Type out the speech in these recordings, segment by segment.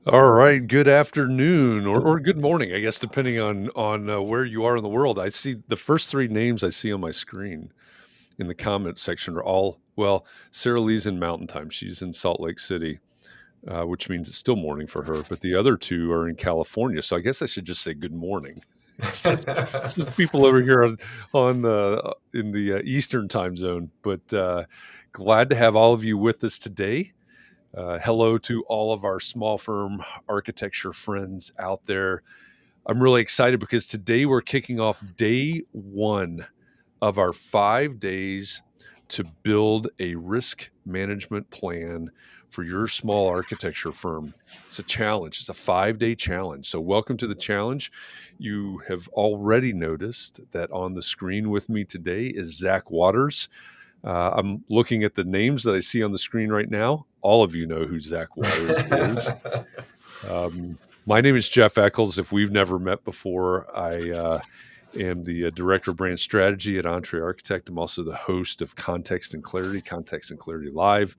All right. Good afternoon or good morning, I guess, depending on where you are in the world. I see the first three names I see on my screen in the comments section are all well. Sarah Lee's in Mountain Time. She's in Salt Lake City, which means it's still morning for her. But the other two are in California, so I guess I should just say good morning. It's just people over here on in the Eastern time zone. But glad to have all of you with us today. Hello to all of our small firm architecture friends out there. I'm really excited because today we're kicking off day one of our 5 days to build a risk management plan for your small architecture firm. It's a challenge, it's a 5 day challenge. So, welcome to the challenge. You have already noticed that on the screen with me today is Zach Waters. I'm looking at the names that I see on the screen right now. All of you know who Zach Waters is. My name is Jeff Echols. If we've never met before, I am the Director of Brand Strategy at Entree Architect. I'm also the host of Context and Clarity Live.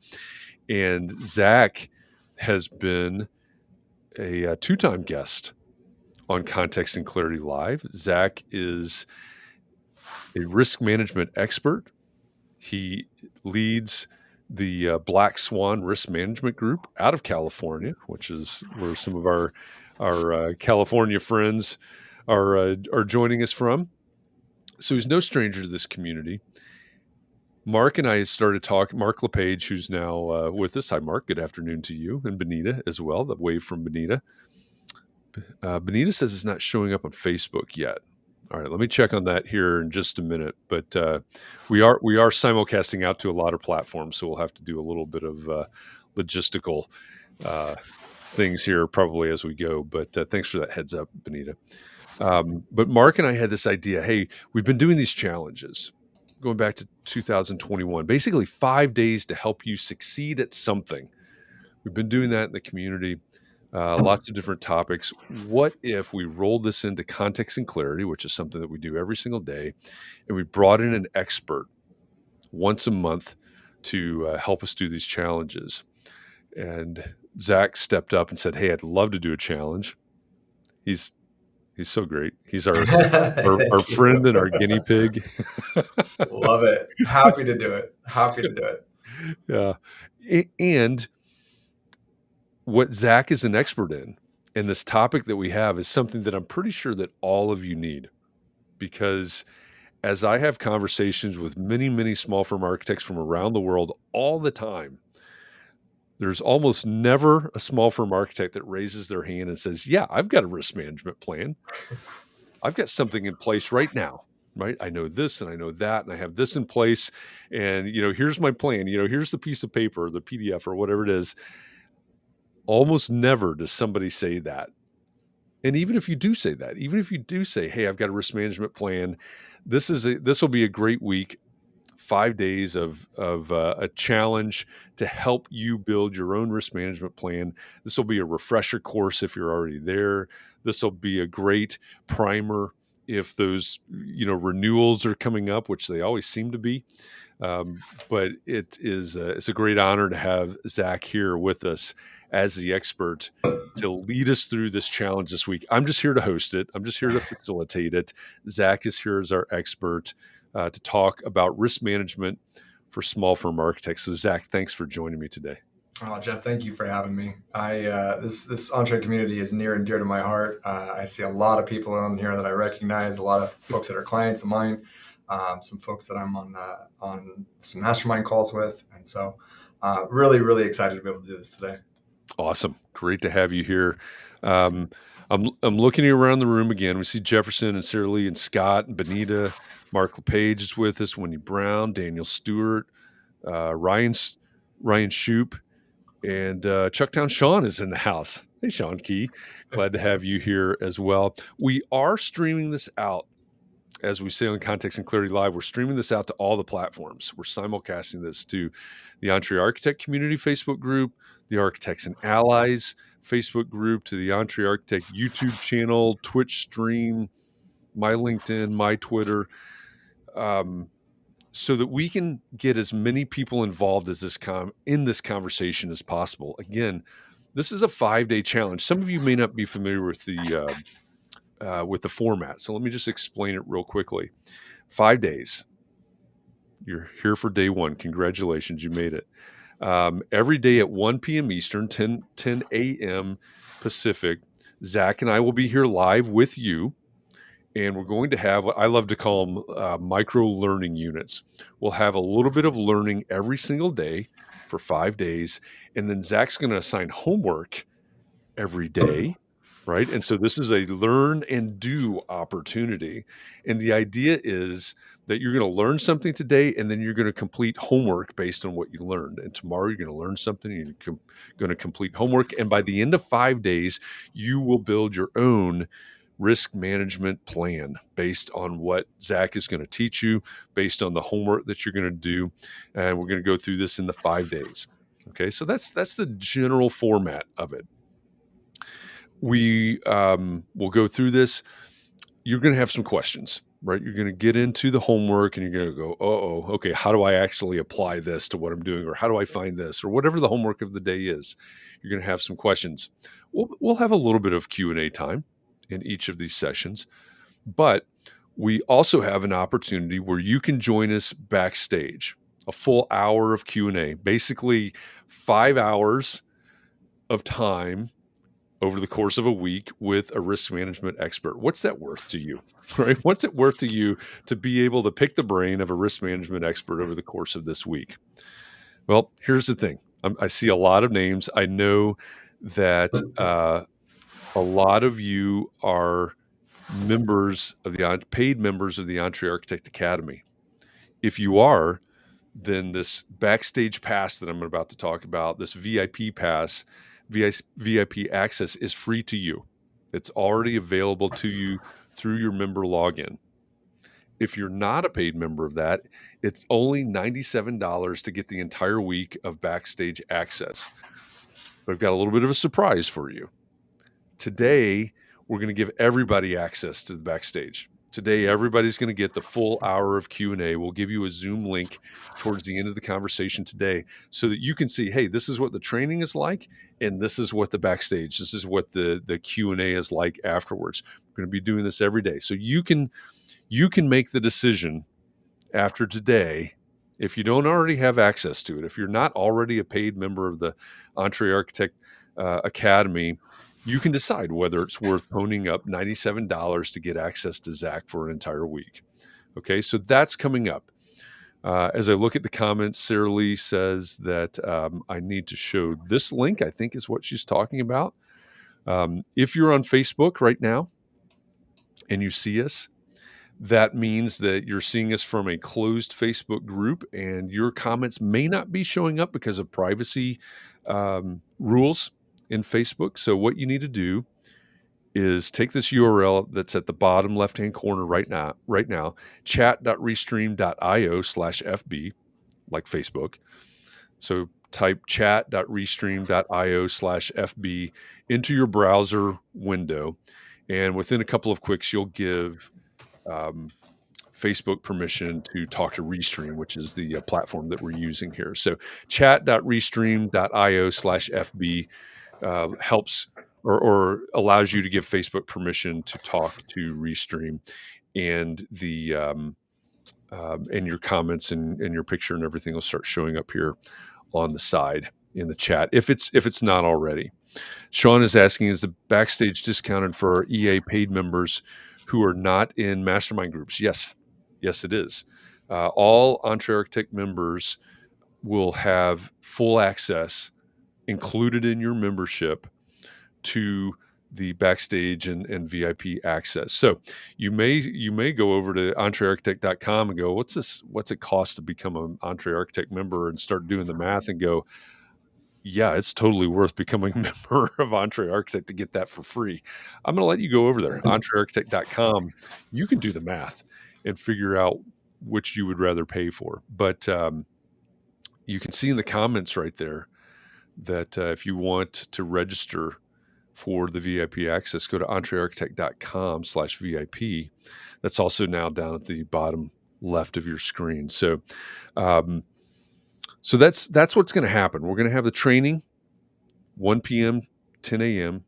And Zach has been a two-time guest on Context and Clarity Live. Zach is a risk management expert. He leads the Black Swan Risk Management Group out of California, which is where some of our California friends are joining us from. So he's no stranger to this community. Mark and I started talking. Mark LePage, who's now with us. Hi, Mark. Good afternoon to you, and Benita as well. The wave from Benita. Benita says it's not showing up on Facebook yet. All right, let me check on that here in just a minute. But we are simulcasting out to a lot of platforms, so we'll have to do a little bit of logistical things here probably as we go. But thanks for that heads up, Benita. But Mark and I had this idea. Hey, we've been doing these challenges going back to 2021, basically 5 days to help you succeed at something. We've been doing that in the community. Lots of different topics. What if we rolled this into context and clarity, which is something that we do every single day, and we brought in an expert once a month to help us do these challenges? And Zach stepped up and said, "Hey, I'd love to do a challenge." He's so great. He's our Thank friend and you. our guinea pig. Love it. Happy to do it. Happy to do it. Yeah, and what Zach is an expert in, and this topic that we have is something that I'm pretty sure that all of you need, because as I have conversations with many, many small firm architects from around the world all the time, there's almost never a small firm architect that raises their hand and says, "Yeah, I've got a risk management plan. I've got something in place right now." Right. I know this and I know that, and I have this in place. And, here's my plan. Here's the piece of paper, the PDF or whatever it is. Almost never does somebody say that. And even if you do say that, even if you do say, "Hey, I've got a risk management plan. This will be a great week, 5 days of a challenge to help you build your own risk management plan. This will be a refresher course if you're already there. This will be a great primer if those renewals are coming up, which they always seem to be." But it's a great honor to have Zach here with us as the expert to lead us through this challenge this week. I'm just here to host it. I'm just here to facilitate it. Zach is here as our expert to talk about risk management for small firm architects. So Zach, thanks for joining me today. Oh, Jeff, thank you for having me. This entree community is near and dear to my heart. I see a lot of people on here that I recognize, a lot of folks that are clients of mine, some folks that I'm on some mastermind calls with. And so really, really excited to be able to do this today. Awesome. Great to have you here. I'm looking around the room again. We see Jefferson and Sarah Lee and Scott and Benita. Mark LePage is with us, Wendy Brown, Daniel Stewart, Ryan Shoup, and Chucktown Sean is in the house. Hey, Sean Key. Glad to have you here as well. We are streaming this out. As we say on Context and Clarity Live, we're streaming this out to all the platforms. We're simulcasting this to the Entree Architect Community Facebook group, the Architects and Allies Facebook group, to the Entree Architect YouTube channel, Twitch stream, my LinkedIn, my Twitter, so that we can get as many people involved as in this conversation as possible. Again, this is a 5-day challenge. Some of you may not be familiar with the format, so let me just explain it real quickly. 5 days. You're here for day one. Congratulations, you made it. Every day at 1 p.m. Eastern, 10 a.m. Pacific, Zach and I will be here live with you. And we're going to have what I love to call them micro learning units. We'll have a little bit of learning every single day for 5 days. And then Zach's going to assign homework every day, right? And so this is a learn and do opportunity. And the idea is that you're going to learn something today, and then you're going to complete homework based on what you learned. And tomorrow you're going to learn something, and you're going to complete homework. And by the end of 5 days, you will build your own risk management plan based on what Zach is going to teach you, based on the homework that you're going to do. And we're going to go through this in the 5 days. Okay, so that's the general format of it. We will go through this. You're going to have some questions, right? You're going to get into the homework and you're going to go, okay, how do I actually apply this to what I'm doing? Or how do I find this? Or whatever the homework of the day is, you're going to have some questions. We'll have a little bit of Q&A time in each of these sessions, but we also have an opportunity where you can join us backstage, a full hour of Q&A, basically 5 hours of time over the course of a week with a risk management expert. What's that worth to you, right? What's it worth to you to be able to pick the brain of a risk management expert over the course of this week? Well, here's the thing. I see a lot of names. I know that a lot of you are members of paid members of the Entree Architect Academy. If you are, then this Backstage pass that I'm about to talk about, this VIP pass, VIP access is free to you. It's already available to you through your member login. If you're not a paid member of that, it's only $97 to get the entire week of Backstage access. But I've got a little bit of a surprise for you. Today, we're going to give everybody access to the Backstage. Today, everybody's going to get the full hour of Q&A. We'll give you a Zoom link towards the end of the conversation today so that you can see, hey, this is what the training is like, and this is what the Backstage, this is what the Q&A is like afterwards. We're going to be doing this every day. So you can make the decision after today, if you don't already have access to it, if you're not already a paid member of the Entree Architect Academy, you can decide whether it's worth ponying up $97 to get access to Zach for an entire week. Okay, so that's coming up. As I look at the comments, Sarah Lee says that I need to show this link, I think is what she's talking about. If you're on Facebook right now and you see us, that means that you're seeing us from a closed Facebook group, and your comments may not be showing up because of privacy rules in Facebook. So what you need to do is take this URL that's at the bottom left-hand corner right now, chat.restream.io/FB, like Facebook. So type chat.restream.io/FB into your browser window, and within a couple of clicks, you'll give Facebook permission to talk to Restream, which is the platform that we're using here. So chat.restream.io/FB helps or allows you to give Facebook permission to talk to Restream, and the and your comments and your picture and everything will start showing up here on the side in the chat if it's not already. Sean is asking, is the Backstage discounted for our EA paid members who are not in Mastermind groups? Yes, it is. All Entree Architect members will have full access included in your membership to the Backstage and VIP access. So you may go over to entrearchitect.com and go, what's it cost to become an Entree Architect member, and start doing the math and go, yeah, it's totally worth becoming a member of Entree Architect to get that for free. I'm going to let you go over there, entrearchitect.com. You can do the math and figure out which you would rather pay for. But you can see in the comments right there that if you want to register for the VIP access, go to entrearchitect.com/VIP. That's also now down at the bottom left of your screen. So, so that's what's going to happen. We're going to have the training 1 p.m., 10 a.m.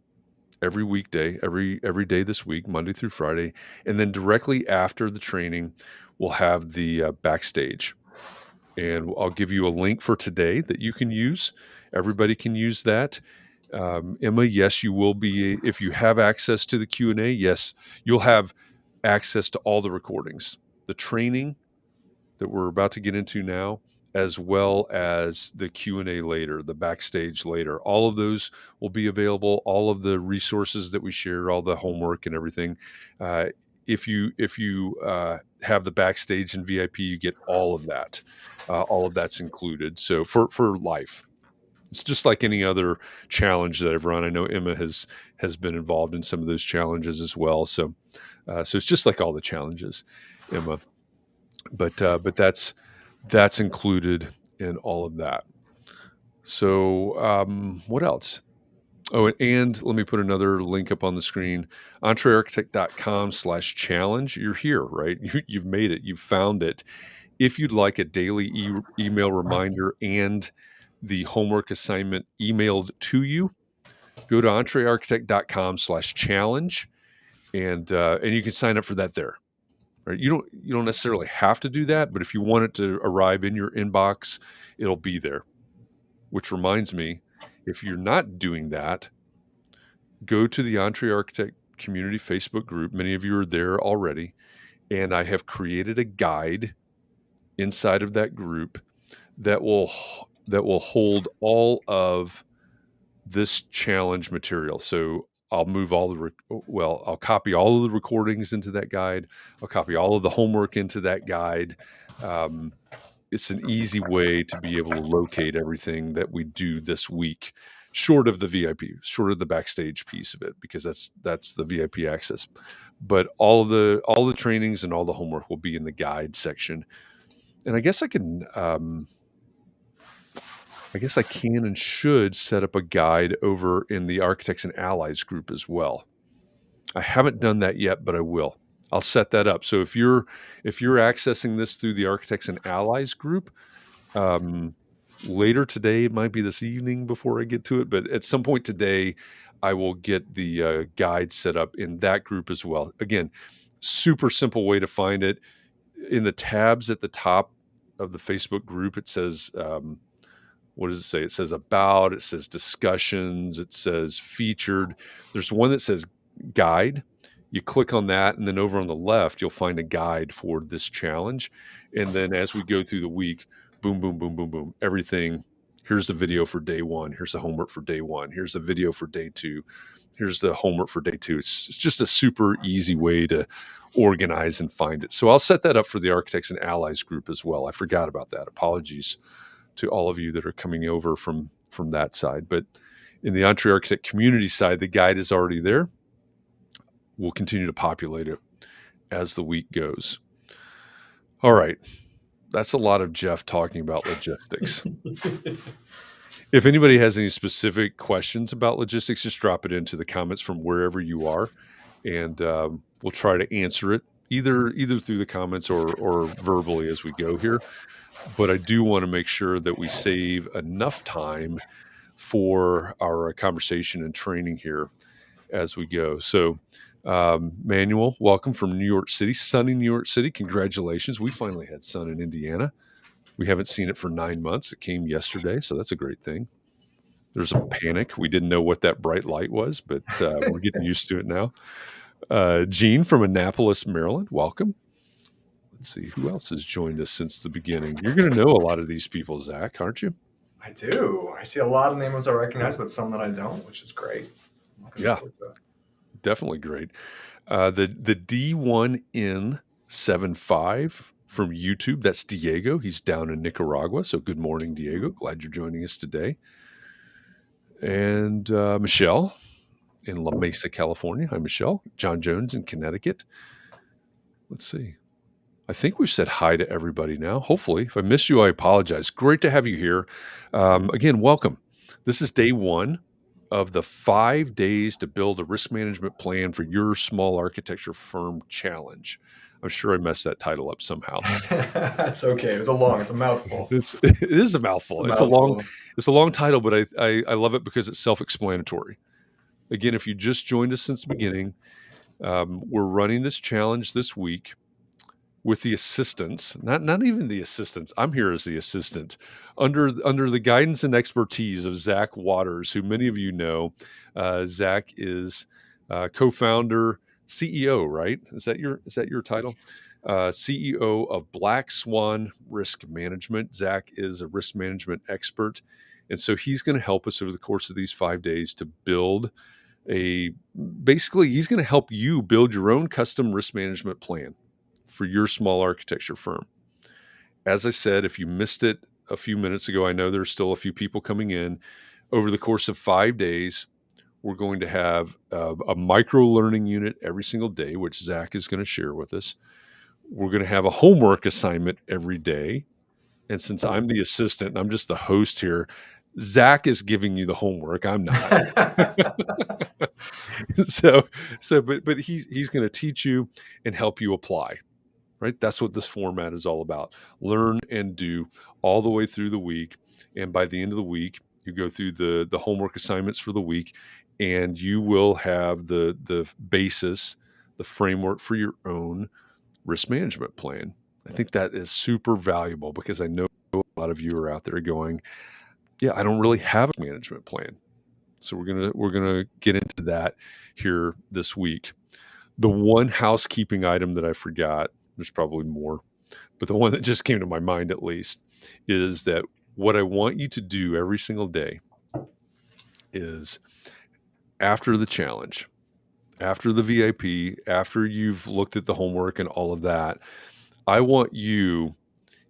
every weekday, every day this week, Monday through Friday. And then directly after the training, we'll have the Backstage. And I'll give you a link for today that you can use. Everybody can use that. Emma, yes, you will be, if you have access to the Q&A, yes, you'll have access to all the recordings, the training that we're about to get into now, as well as the Q&A later, the Backstage later. All of those will be available, all of the resources that we share, all the homework and everything. If you have the Backstage and VIP, you get all of that. All of that's included. So for life. It's just like any other challenge that I've run. I know Emma has been involved in some of those challenges as well. So so it's just like all the challenges, Emma. But that's included in all of that. So what else? Oh, and let me put another link up on the screen, entrearchitect.com/challenge. You're here, right? You've made it. You've found it. If you'd like a daily email reminder and the homework assignment emailed to you, go to entrearchitect.com/challenge, and you can sign up for that there. Right? You don't necessarily have to do that, but if you want it to arrive in your inbox, it'll be there. Which reminds me, if you're not doing that, go to the Entree Architect Community Facebook group. Many of you are there already, and I have created a guide inside of that group that will hold all of this challenge material. So I'll move I'll copy all of the recordings into that guide. I'll copy all of the homework into that guide. It's an easy way to be able to locate everything that we do this week, short of the VIP, short of the Backstage piece of it, because that's the VIP access. But all the trainings and all the homework will be in the guide section. And I guess I can and should set up a guide over in the Architects and Allies group as well. I haven't done that yet, but I will. I'll set that up. So if you're accessing this through the Architects and Allies group, later today, it might be this evening before I get to it, but at some point today, I will get the guide set up in that group as well. Again, super simple way to find it. In the tabs at the top of the Facebook group, it says, what does it say? It says about, it says discussions, it says featured. There's one that says guide. You click on that, and then over on the left, you'll find a guide for this challenge. And then as we go through the week, boom, boom, boom, boom, boom, everything. Here's the video for day one. Here's the homework for day one. Here's the video for day two. Here's the homework for day two. It's just a super easy way to organize and find it. So I'll set that up for the Architects and Allies group as well. I forgot about that. Apologies to all of you that are coming over from that side. But in the Entree Architect community side, the guide is already there. We'll continue to populate it as the week goes. All right. That's a lot of Jeff talking about logistics. If anybody has any specific questions about logistics, just drop it into the comments from wherever you are, and we'll try to answer it either through the comments or verbally as we go here. But I do want to make sure that we save enough time for our conversation and training here as we go. So, Manuel, welcome from New York City, sunny New York City. Congratulations. We finally had sun in Indiana. We haven't seen it for 9 months. It came yesterday, so that's a great thing. There's a panic. We didn't know what that bright light was, but we're getting used to it now. Gene from Annapolis, Maryland, welcome. Let's see, who else has joined us since the beginning? You're going to know a lot of these people, Zach, aren't you? I do. I see a lot of names I recognize, but some that I don't, which is great. Yeah, definitely great. The D1N75 from YouTube, that's Diego. He's down in Nicaragua. So good morning, Diego. Glad you're joining us today. And Michelle in La Mesa, California. Hi, Michelle. John Jones in Connecticut. Let's see. I think we've said hi to everybody now. Hopefully, if I missed you, I apologize. Great to have you here. Again, welcome. This is day one of the 5 days to build a risk management plan for your small architecture firm challenge. I'm sure I messed that title up somehow. That's okay. It's a mouthful. It is a It's a mouthful. mouthful. It's a long title, but I love it because it's self-explanatory. Again, if you just joined us since the beginning, we're running this challenge this week with the assistance, not even the assistants. I'm here as the assistant under the guidance and expertise of Zach Waters, who many of you know. Zach is co-founder, CEO, right? Is that your title? CEO of Black Swan Risk Management. Zach is a risk management expert, and so he's going to help us over the course of these 5 days to build basically he's going to help you build your own custom risk management plan for your small architecture firm. As I said, if you missed it a few minutes ago, I know there's still a few people coming in. Over the course of 5 days, we're going to have a micro learning unit every single day, which Zach is going to share with us. We're going to have a homework assignment every day. And since I'm the assistant and I'm just the host here, Zach is giving you the homework. I'm not. But he's going to teach you and help you apply. Right? That's what this format is all about. Learn and do all the way through the week. And by the end of the week, you go through the homework assignments for the week, and you will have the basis, the framework for your own risk management plan. I think that is super valuable because I know a lot of you are out there going, yeah, I don't really have a management plan. So we're gonna get into that here this week. The one housekeeping item that I forgot, there's probably more, but the one that just came to my mind at least is that what I want you to do every single day is after the challenge, after the VIP, after you've looked at the homework and all of that, I want you,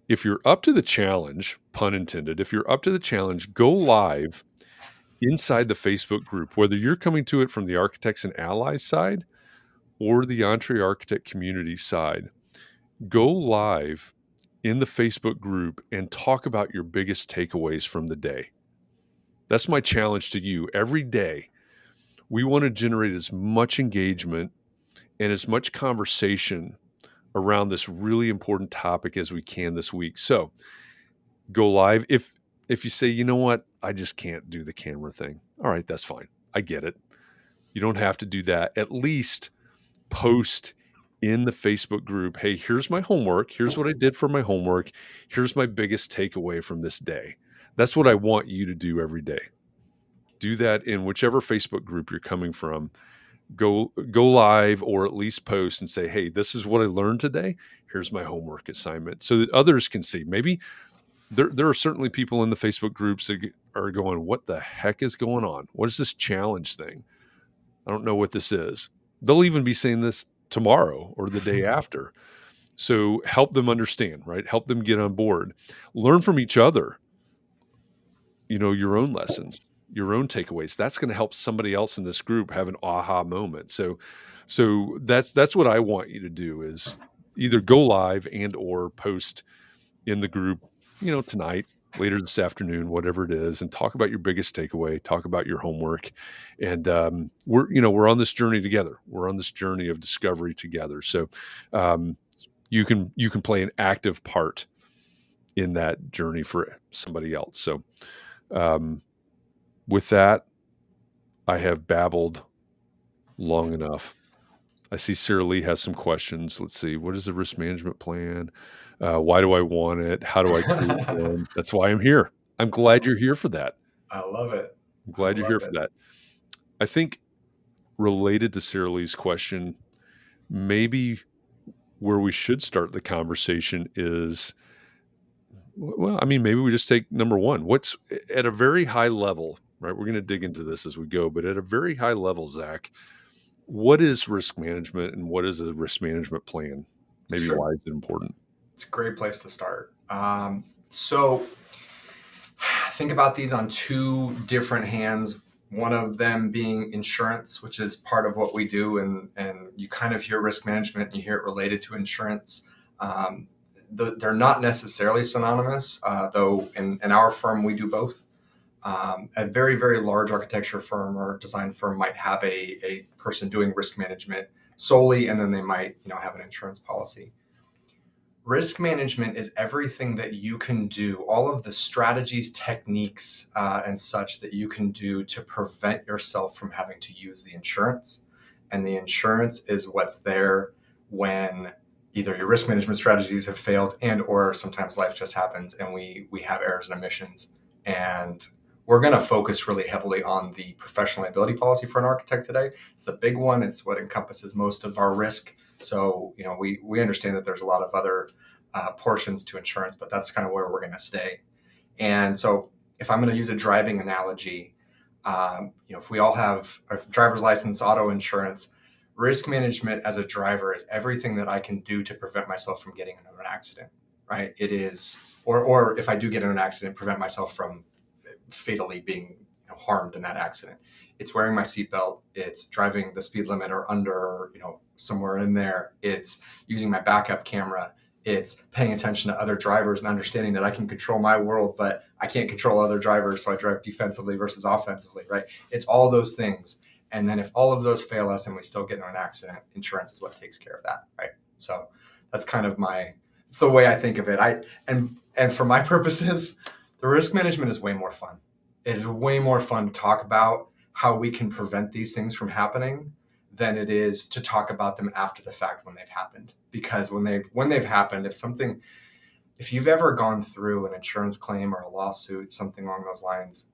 if you're up to the challenge, pun intended, if you're up to the challenge, go live inside the Facebook group, whether you're coming to it from the Architects and Allies side or the Entree Architect community side. Go live in the Facebook group and talk about your biggest takeaways from the day. That's my challenge to you. Every day, we want to generate as much engagement and as much conversation around this really important topic as we can this week. So go live. If you say, you know what, I just can't do the camera thing. All right, that's fine. I get it. You don't have to do that. At least post in the Facebook group, hey, here's my homework. Here's what I did for my homework. Here's my biggest takeaway from this day. That's what I want you to do every day. Do that in whichever Facebook group you're coming from. Go live or at least post and say, hey, this is what I learned today. Here's my homework assignment so that others can see. Maybe there are certainly people in the Facebook groups that are going, what the heck is going on? What is this challenge thing? I don't know what this is. They'll even be saying this tomorrow or the day after. So help them understand, right? Help them get on board. Learn from each other, your own lessons, your own takeaways. That's going to help somebody else in this group have an aha moment. So that's what I want you to do is either go live and or post in the group, tonight, later this afternoon, whatever it is, and talk about your biggest takeaway, talk about your homework. And we're on this journey together. We're on this journey of discovery together. So you can play an active part in that journey for somebody else. So with that, I have babbled long enough. I see Sarah Lee has some questions. Let's see. What is the risk management plan? Why do I want it? How do I create one? That's why I'm here. I'm glad you're here for that. I love it. I'm glad you're here for that. I think related to Sarah Lee's question, maybe where we should start the conversation is, maybe we just take number one. What's at a very high level, right? We're going to dig into this as we go, but at a very high level, Zach, what is risk management and what is a risk management plan? Maybe Sure. Why is it important? It's a great place to start. So think about these on two different hands. One of them being insurance, which is part of what we do. And you kind of hear risk management and you hear it related to insurance. They're not necessarily synonymous, though in our firm, we do both. A very, very large architecture firm or design firm might have a person doing risk management solely, and then they might, have an insurance policy. Risk management is everything that you can do, all of the strategies, techniques, and such that you can do to prevent yourself from having to use the insurance. And the insurance is what's there when either your risk management strategies have failed, and or sometimes life just happens and we have errors and omissions. And we're going to focus really heavily on the professional liability policy for an architect today. It's the big one. It's what encompasses most of our risk. So, we understand that there's a lot of other portions to insurance, but that's kind of where we're going to stay. And so, if I'm going to use a driving analogy, if we all have a driver's license, auto insurance, risk management as a driver is everything that I can do to prevent myself from getting into an accident, right? It is, or if I do get in an accident, prevent myself from fatally being harmed in that accident. It's wearing my seatbelt. It's driving the speed limit or under, somewhere in there. It's using my backup camera. It's paying attention to other drivers and understanding that I can control my world, but I can't control other drivers. So I drive defensively versus offensively, right? It's all those things. And then if all of those fail us and we still get in an accident, insurance is what takes care of that, right? So that's kind of it's the way I think of it. And for my purposes, the risk management is way more fun. It is way more fun to talk about how we can prevent these things from happening than it is to talk about them after the fact when they've happened. Because when they've happened, if you've ever gone through an insurance claim or a lawsuit, something along those lines,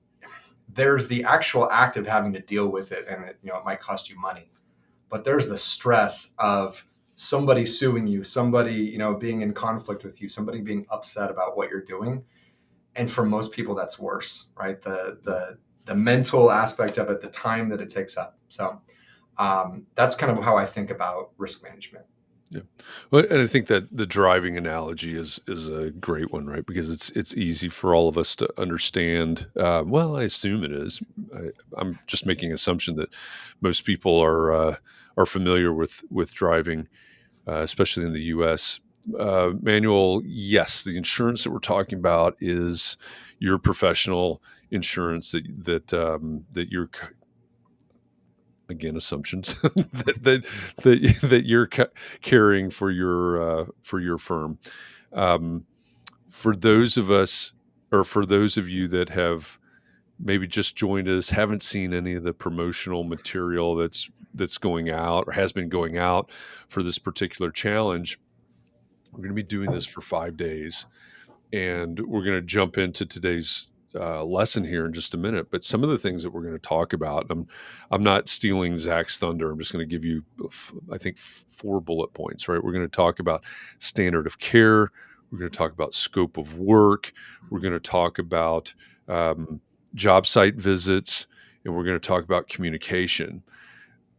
there's the actual act of having to deal with it, and it might cost you money. But there's the stress of somebody suing you, somebody being in conflict with you, somebody being upset about what you're doing. And for most people, that's worse, right? The mental aspect of it, the time that it takes up. So that's kind of how I think about risk management. Yeah. Well, and I think that the driving analogy is a great one, right? Because it's easy for all of us to understand. Well, I assume it is. I'm just making an assumption that most people are familiar with driving, especially in the U.S. Manual, yes, the insurance that we're talking about is your professional insurance that you're, again, assumptions that you're carrying for your firm. For those of us, or for those of you that have maybe just joined us, haven't seen any of the promotional material that's going out or has been going out for this particular challenge, we're going to be doing this for 5 days, and we're going to jump into today's lesson here in just a minute. But some of the things that we're going to talk about, I'm not stealing Zach's thunder. I'm just going to give you, I think, 4 bullet points, right? We're going to talk about standard of care. We're going to talk about scope of work. We're going to talk about job site visits, and we're going to talk about communication.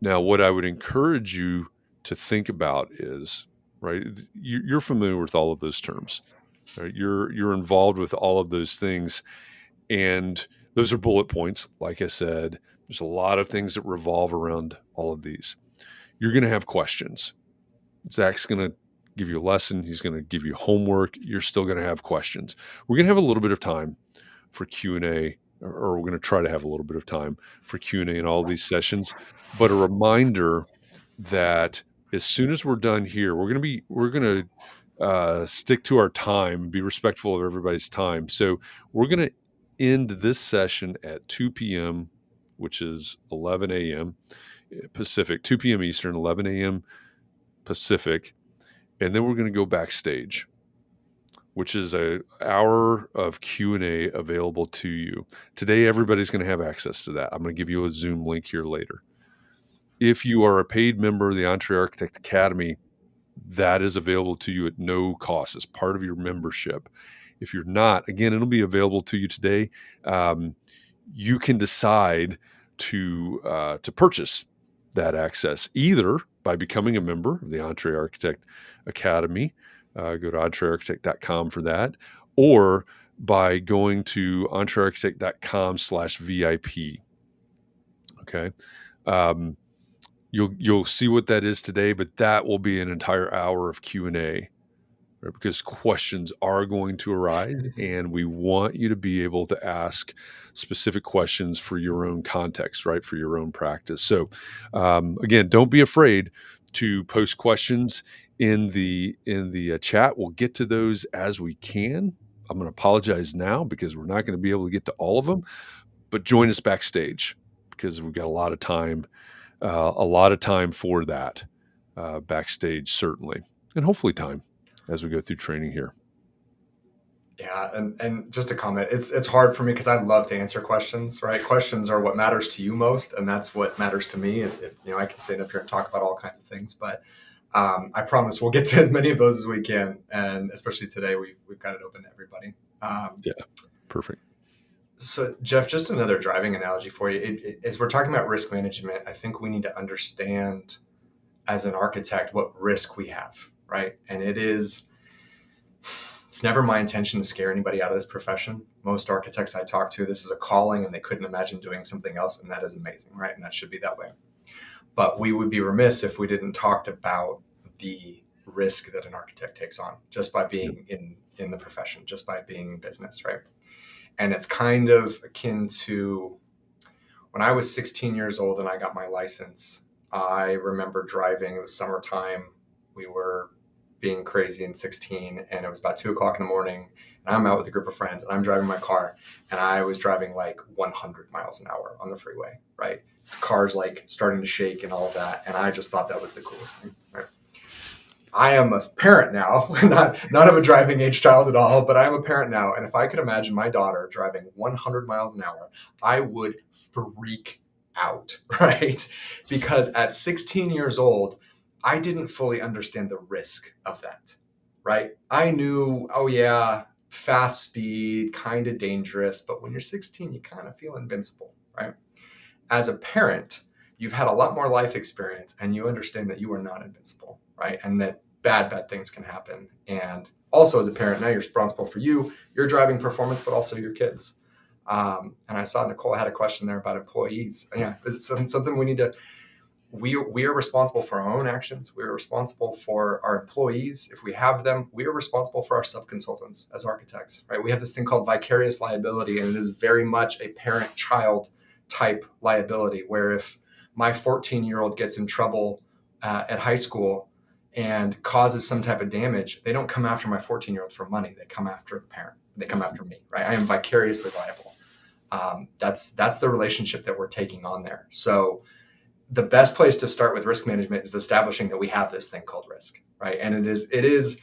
Now, what I would encourage you to think about is, right, you're familiar with all of those terms, right? You're involved with all of those things, and those are bullet points. Like I said, there's a lot of things that revolve around all of these. You're going to have questions. Zach's going to give you a lesson. He's going to give you homework. You're still going to have questions. We're going to have a little bit of time for Q&A, or we're going to try to have a little bit of time for Q&A in all of these sessions. But a reminder that as soon as we're done here, we're going to stick to our time, be respectful of everybody's time. So we're going to end this session at 2 p.m., which is 11 a.m. Pacific, 2 p.m. Eastern, 11 a.m. Pacific. And then we're going to go backstage, which is an hour of Q&A available to you. Today, everybody's going to have access to that. I'm going to give you a Zoom link here later. If you are a paid member of the Entree Architect Academy, that is available to you at no cost as part of your membership. If you're not, again, it'll be available to you today. You can decide to purchase that access either by becoming a member of the Entree Architect Academy. Go to entrearchitect.com for that, or by going to entrearchitect.com/VIP. Okay. You'll see what that is today, but that will be an entire hour of Q&A, right? Because questions are going to arise, and we want you to be able to ask specific questions for your own context, right? For your own practice. So, again, don't be afraid to post questions in the chat. We'll get to those as we can. I'm going to apologize now because we're not going to be able to get to all of them, but join us backstage because we've got a lot of time for that backstage, certainly, and hopefully time as we go through training here. Yeah, and just a comment, it's hard for me because I love to answer questions, right? Questions are what matters to you most, and that's what matters to me. I can stand up here and talk about all kinds of things, but I promise we'll get to as many of those as we can, and especially today, we've got it open to everybody. Yeah, perfect. So, Jeff, just another driving analogy for you. As we're talking about risk management, I think we need to understand as an architect what risk we have, right? And it's never my intention to scare anybody out of this profession. Most architects I talk to, this is a calling and they couldn't imagine doing something else. And that is amazing, right? And that should be that way. But we would be remiss if we didn't talk about the risk that an architect takes on just by being in the profession, just by being in business, right? And it's kind of akin to when I was 16 years old and I got my license. I remember driving, it was summertime. We were being crazy in 16 and it was about 2:00 in the morning and I'm out with a group of friends and I'm driving my car and I was driving like 100 miles an hour on the freeway, right? The car's like starting to shake and all of that. And I just thought that was the coolest thing, right? I am a parent now, not of a driving age child at all, but I am a parent now. And if I could imagine my daughter driving 100 miles an hour, I would freak out, right? Because at 16 years old, I didn't fully understand the risk of that, right? I knew, oh yeah, fast speed, kind of dangerous, but when you're 16, you kind of feel invincible, right? As a parent, you've had a lot more life experience and you understand that you are not invincible, right? And that bad things can happen. And also as a parent, now you're responsible for your driving performance, but also your kids. And I saw Nicole had a question there about employees. Yeah, it's something we need to, we are responsible for our own actions. We are responsible for our employees. If we have them, we are responsible for our sub-consultants as architects, right? We have this thing called vicarious liability, and it is very much a parent-child type liability, where if my 14-year-old gets in trouble at high school and causes some type of damage, they don't come after my 14-year-old for money. They come after the parent. They come after me, right? I am vicariously liable. That's the relationship that we're taking on there. So the best place to start with risk management is establishing that we have this thing called risk, right? And it is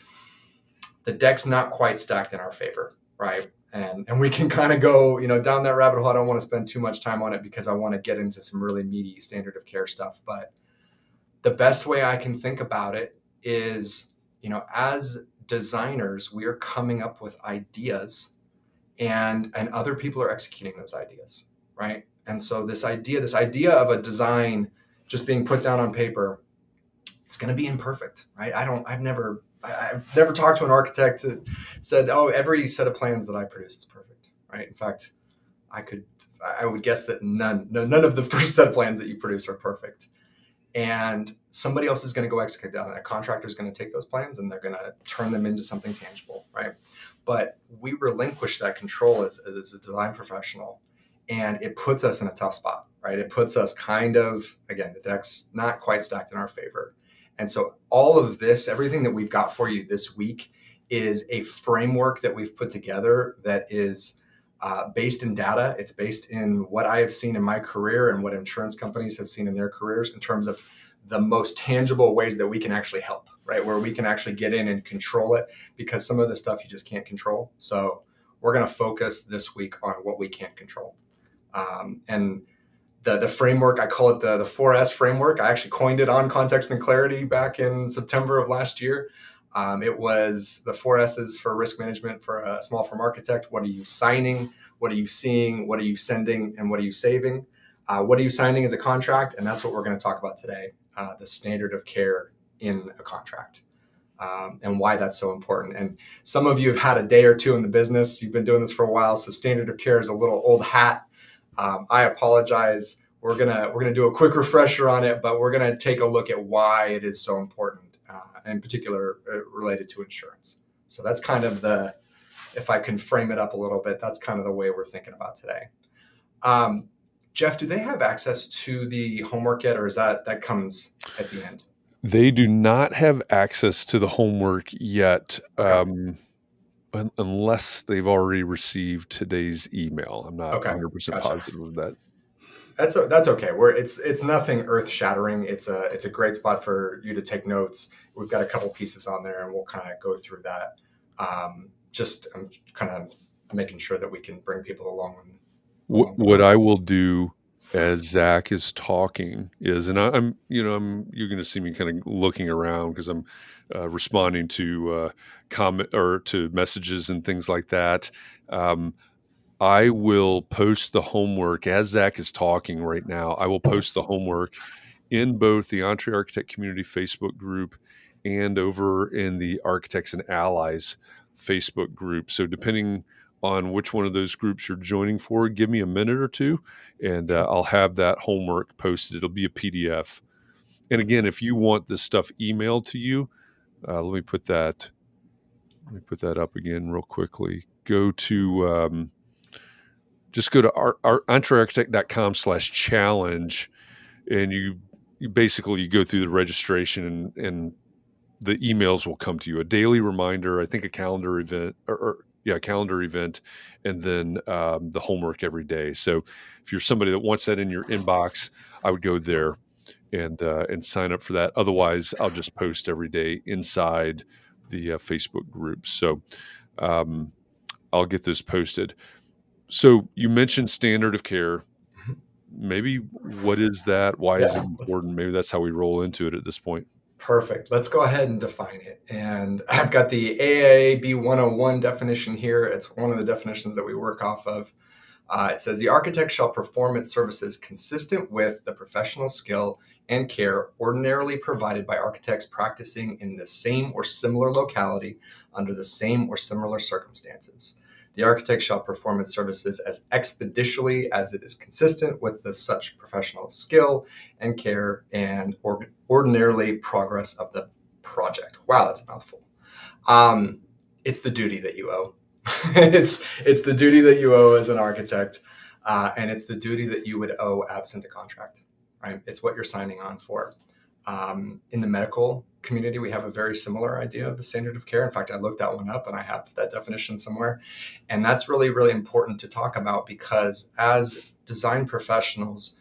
the deck's not quite stacked in our favor, right? And we can kind of go, down that rabbit hole. I don't want to spend too much time on it because I want to get into some really meaty standard of care stuff. But the best way I can think about it is, as designers, we are coming up with ideas and other people are executing those ideas, right? And so this idea of a design just being put down on paper, it's going to be imperfect, right? I've never talked to an architect that said, oh, every set of plans that I produce is perfect, right? In fact, I would guess that none of the first set of plans that you produce are perfect. And somebody else is going to go execute that. And a contractor is going to take those plans and they're going to turn them into something tangible, right? But we relinquish that control as a design professional, and it puts us in a tough spot, right? It puts us kind of, again, the deck's not quite stacked in our favor. And so all of this, everything that we've got for you this week is a framework that we've put together that is based in data. It's based in what I have seen in my career and what insurance companies have seen in their careers in terms of the most tangible ways that we can actually help, right? Where we can actually get in and control it, because some of the stuff you just can't control. So we're going to focus this week on what we can't control. And the framework, I call it the 4S framework. I actually coined it on Context and Clarity back in September of last year. It was the 4 S's for risk management for a small firm architect. What are you signing? What are you seeing? What are you sending? And what are you saving? What are you signing as a contract? And that's what we're going to talk about today, the standard of care in a contract, and why that's so important. And some of you have had a day or two in the business. You've been doing this for a while, so standard of care is a little old hat. I apologize. We're gonna do a quick refresher on it, but we're gonna take a look at why it is so important, in particular related to insurance. So that's kind of if I can frame it up a little bit, that's kind of the way we're thinking about today. Jeff, do they have access to the homework yet, or is that comes at the end? They do not have access to the homework yet, Okay. unless they've already received today's email. I'm not Okay. 100% Gotcha. positive of that. That's okay. It's nothing earth shattering. It's a great spot for you to take notes. We've got a couple pieces on there, and we'll kind of go through that. I'm kind of making sure that we can bring people along for the What ride. I will do as Zach is talking is, and I'm, you're going to see me kind of looking around because I'm responding to comment or to messages and things like that. Um, I will post the homework as Zach is talking right now. I will post the homework in both the Entree Architect Community Facebook group and over in the Architects and Allies Facebook group. So depending on which one of those groups you're joining for, give me a minute or two, and Sure. I'll have that homework posted. It'll be a PDF. And again, if you want this stuff emailed to you, let me put that up again real quickly. Go to just go to our entrearchitect.com/challenge, and you basically you go through the registration, and the emails will come to you, a daily reminder, I think a calendar event, calendar event, and then the homework every day. So if you're somebody that wants that in your inbox, I would go there and sign up for that. Otherwise, I'll just post every day inside the Facebook groups. So um, I'll get those posted. So you mentioned standard of care. Mhm. Maybe what is that? Why is it Yeah. important? Maybe that's how we roll into it at this point. Perfect. Let's go ahead and define it. And I've got the AAB 101 definition here. It's one of the definitions that we work off of. It says the architect shall perform its services consistent with the professional skill and care ordinarily provided by architects practicing in the same or similar locality under the same or similar circumstances. The architect shall perform its services as expeditiously as it is consistent with such professional skill and care and ordinarily progress of the project. Wow, that's a mouthful. It's the duty that you owe. It's the duty that you owe as an architect, and it's the duty that you would owe absent a contract. Right? It's what you're signing on for. In the medical community, we have a very similar idea of the standard of care. In fact, I looked that one up, and I have that definition somewhere. And that's really, really important to talk about because as design professionals,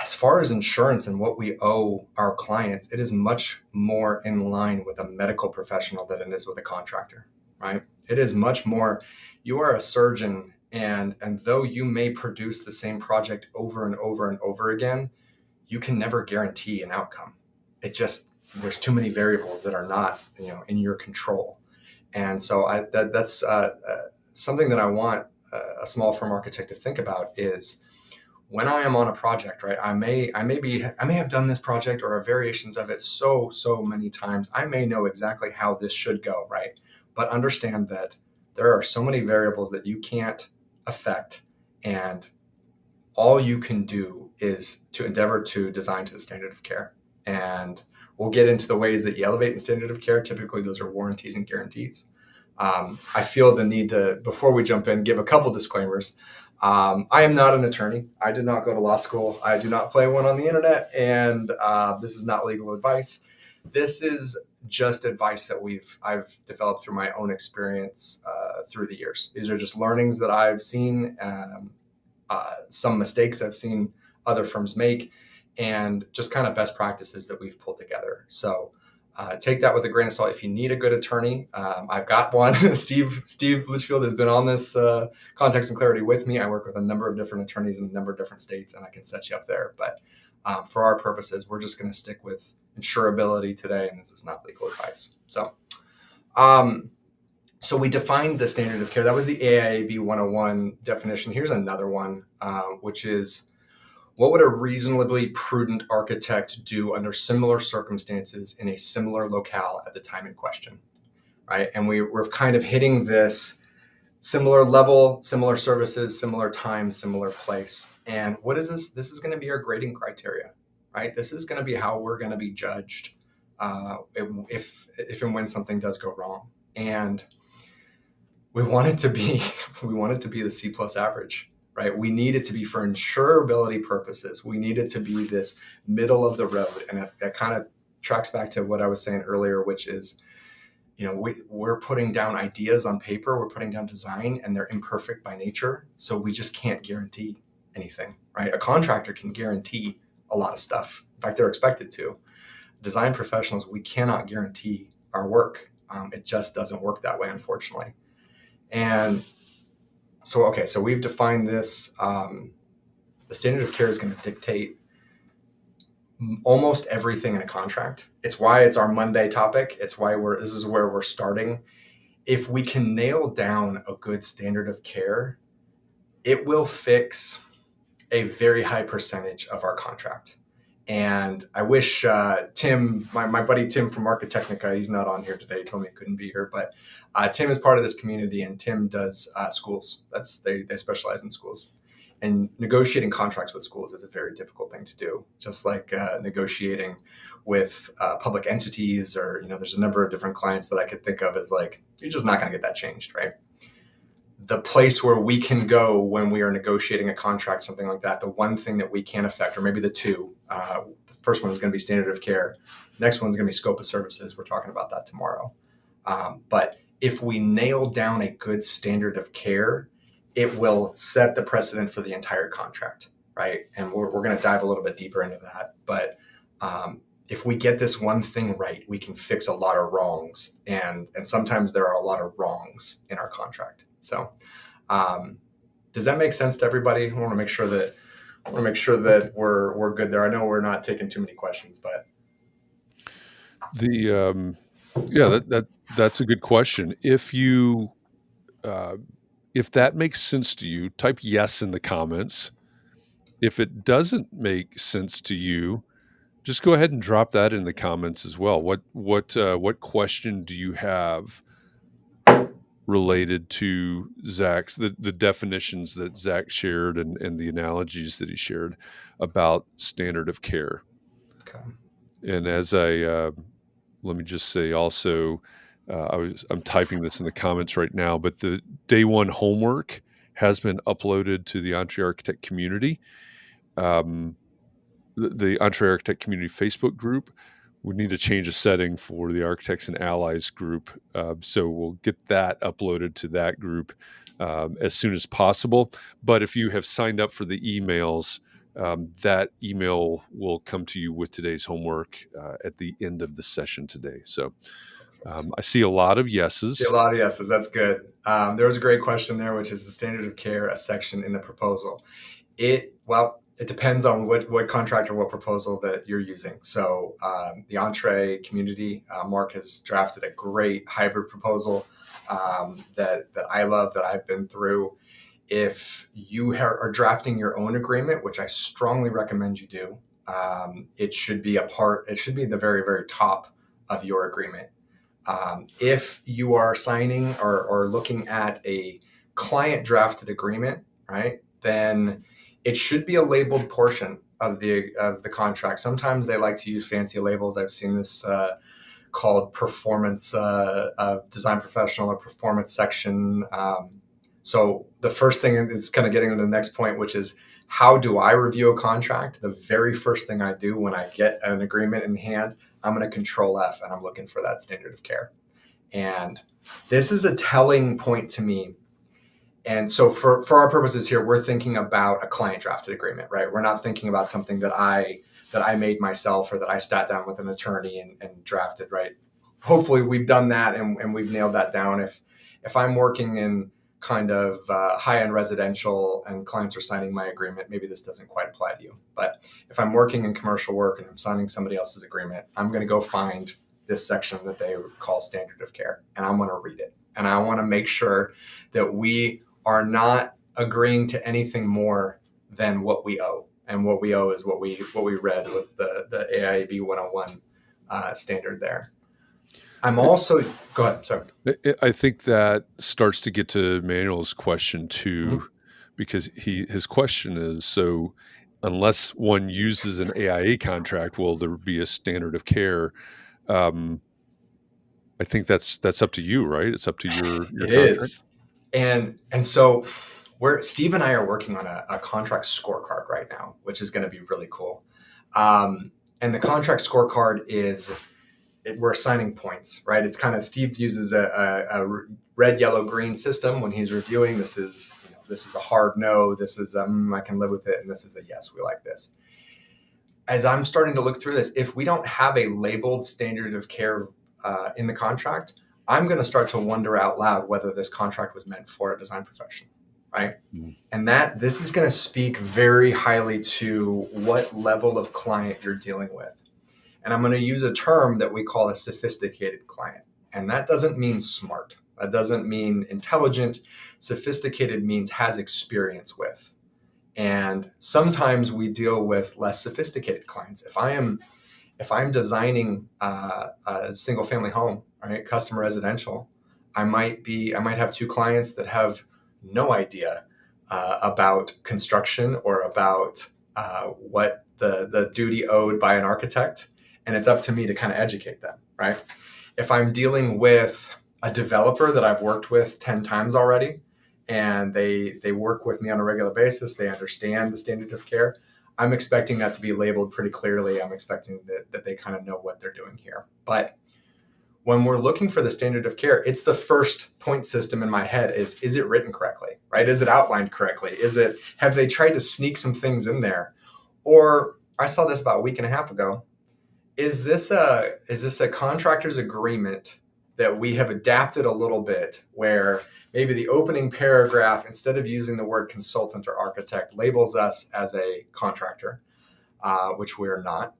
as far as insurance and what we owe our clients, it is much more in line with a medical professional than it is with a contractor, right? It is much more, you are a surgeon, and though you may produce the same project over and over and over again, you can never guarantee an outcome. There's too many variables that are not, in your control. And so that's something that I want a small firm architect to think about is when I am on a project, right? I may have done this project or variations of it so many times. I may know exactly how this should go, right? But understand that there are so many variables that you can't affect, and all you can do is to endeavor to design to the standard of care. And we'll get into the ways that you elevate the standard of care. Typically, those are warranties and guarantees. I feel the need to, before we jump in, give a couple disclaimers. I am not an attorney. I did not go to law school. I do not play one on the internet, and this is not legal advice. This is just advice that I've developed through my own experience through the years. These are just learnings that I've seen, some mistakes I've seen other firms make, and just kind of best practices that we've pulled together. So take that with a grain of salt. If you need a good attorney, I've got one. Steve Litchfield has been on this Context and Clarity with me. I work with a number of different attorneys in a number of different states, and I can set you up there. But for our purposes, we're just going to stick with insurability today, and this is not legal advice. So we defined the standard of care. That was the AIAB 101 definition. Here's another one, which is, what would a reasonably prudent architect do under similar circumstances in a similar locale at the time in question, right? And we're kind of hitting this similar level, similar services, similar time, similar place. And what is this? This is going to be our grading criteria, right? This is going to be how we're going to be judged if and when something does go wrong. And we want it to be we want it to be the C plus average, right? We need it to be for insurability purposes. We need it to be this middle of the road. And that kind of tracks back to what I was saying earlier, which is, we're putting down ideas on paper, we're putting down design, and they're imperfect by nature. So we just can't guarantee anything, right? A contractor can guarantee a lot of stuff. In fact, they're expected to. Design professionals, we cannot guarantee our work. It just doesn't work that way, unfortunately. And so we've defined this. The standard of care is going to dictate almost everything in a contract. It's why it's our Monday topic. It's why this is where we're starting. If we can nail down a good standard of care, it will fix a very high percentage of our contract. And I wish Tim, my buddy Tim from Architectica, he's not on here today. He told me he couldn't be here, but Tim is part of this community, and Tim does schools. They specialize in schools. And negotiating contracts with schools is a very difficult thing to do, just like negotiating with public entities, or there's a number of different clients that I could think of as like, you're just not going to get that changed, right? The place where we can go when we are negotiating a contract, something like that, the one thing that we can affect, or maybe the two, the first one is going to be standard of care. Next one's going to be scope of services. We're talking about that tomorrow. But if we nail down a good standard of care, it will set the precedent for the entire contract, right? And we're going to dive a little bit deeper into that. But if we get this one thing right, we can fix a lot of wrongs. And sometimes there are a lot of wrongs in our contract. So does that make sense to everybody? I want to make sure that we're good there. I know we're not taking too many questions, but that's a good question. If that makes sense to you, type yes in the comments. If it doesn't make sense to you, just go ahead and drop that in the comments as well. What question do you have related to Zach's the definitions that Zach shared and the analogies that he shared about standard of care? okay. And as let me just say also, I'm typing this in the comments right now, but the day one homework has been uploaded to the Entree Architect community. The Entree Architect community Facebook group. We need to change a setting for the Architects and Allies group. So we'll get that uploaded to that group as soon as possible. But if you have signed up for the emails, that email will come to you with today's homework at the end of the session today. So I see a lot of yeses. A lot of yeses. That's good. There was a great question there, which is the standard of care, a section in the proposal. It depends on what contract or what proposal that you're using. So the Entree community, Mark has drafted a great hybrid proposal that I love, that I've been through. If you are drafting your own agreement, which I strongly recommend you do, it should be the very, very top of your agreement. If you are signing or looking at a client drafted agreement, right, then it should be a labeled portion of the contract. Sometimes they like to use fancy labels. I've seen this called performance design professional or performance section. So the first thing is kind of getting to the next point, which is, how do I review a contract? The very first thing I do when I get an agreement in hand, I'm going to Control F, and I'm looking for that standard of care. And this is a telling point to me. And so for our purposes here, we're thinking about a client drafted agreement, right? We're not thinking about something that I made myself, or that I sat down with an attorney and drafted, right? Hopefully we've done that and we've nailed that down. If I'm working in kind of high-end residential and clients are signing my agreement, maybe this doesn't quite apply to you. But if I'm working in commercial work and I'm signing somebody else's agreement, I'm going to go find this section that they call standard of care, and I'm going to read it. And I want to make sure that we are not agreeing to anything more than what we owe. And what we owe is what we read. What's the AIAB 101 standard there. I'm also, go ahead, sorry. I think that starts to get to Manuel's question too, because his question is, so unless one uses an AIA contract, will there be a standard of care? I think that's up to you, right? It's up to your It contract. is. And so Steve and I are working on a contract scorecard right now, which is going to be really cool. And the contract scorecard is we're assigning points, right? It's kind of Steve uses a red, yellow, green system when he's reviewing. This is a hard no. This is I can live with it, and this is a yes. We like this. As I'm starting to look through this, if we don't have a labeled standard of care in the contract, I'm going to start to wonder out loud whether this contract was meant for a design professional, right? Mm. And this is going to speak very highly to what level of client you're dealing with. And I'm going to use a term that we call a sophisticated client. And that doesn't mean smart. That doesn't mean intelligent. Sophisticated means has experience with. And sometimes we deal with less sophisticated clients. If I'm designing a single family home, right, custom residential, I might have two clients that have no idea about construction or about what the duty owed by an architect, and it's up to me to kind of educate them, right? If I'm dealing with a developer that I've worked with 10 times already, and they work with me on a regular basis, they understand the standard of care, I'm expecting that to be labeled pretty clearly. I'm expecting that they kind of know what they're doing here. But when we're looking for the standard of care, it's the first point system in my head is it written correctly, right? Is it outlined correctly? Have they tried to sneak some things in there? Or I saw this about a week and a half ago. Is this a contractor's agreement that we have adapted a little bit where maybe the opening paragraph, instead of using the word consultant or architect, labels us as a contractor, which we are not.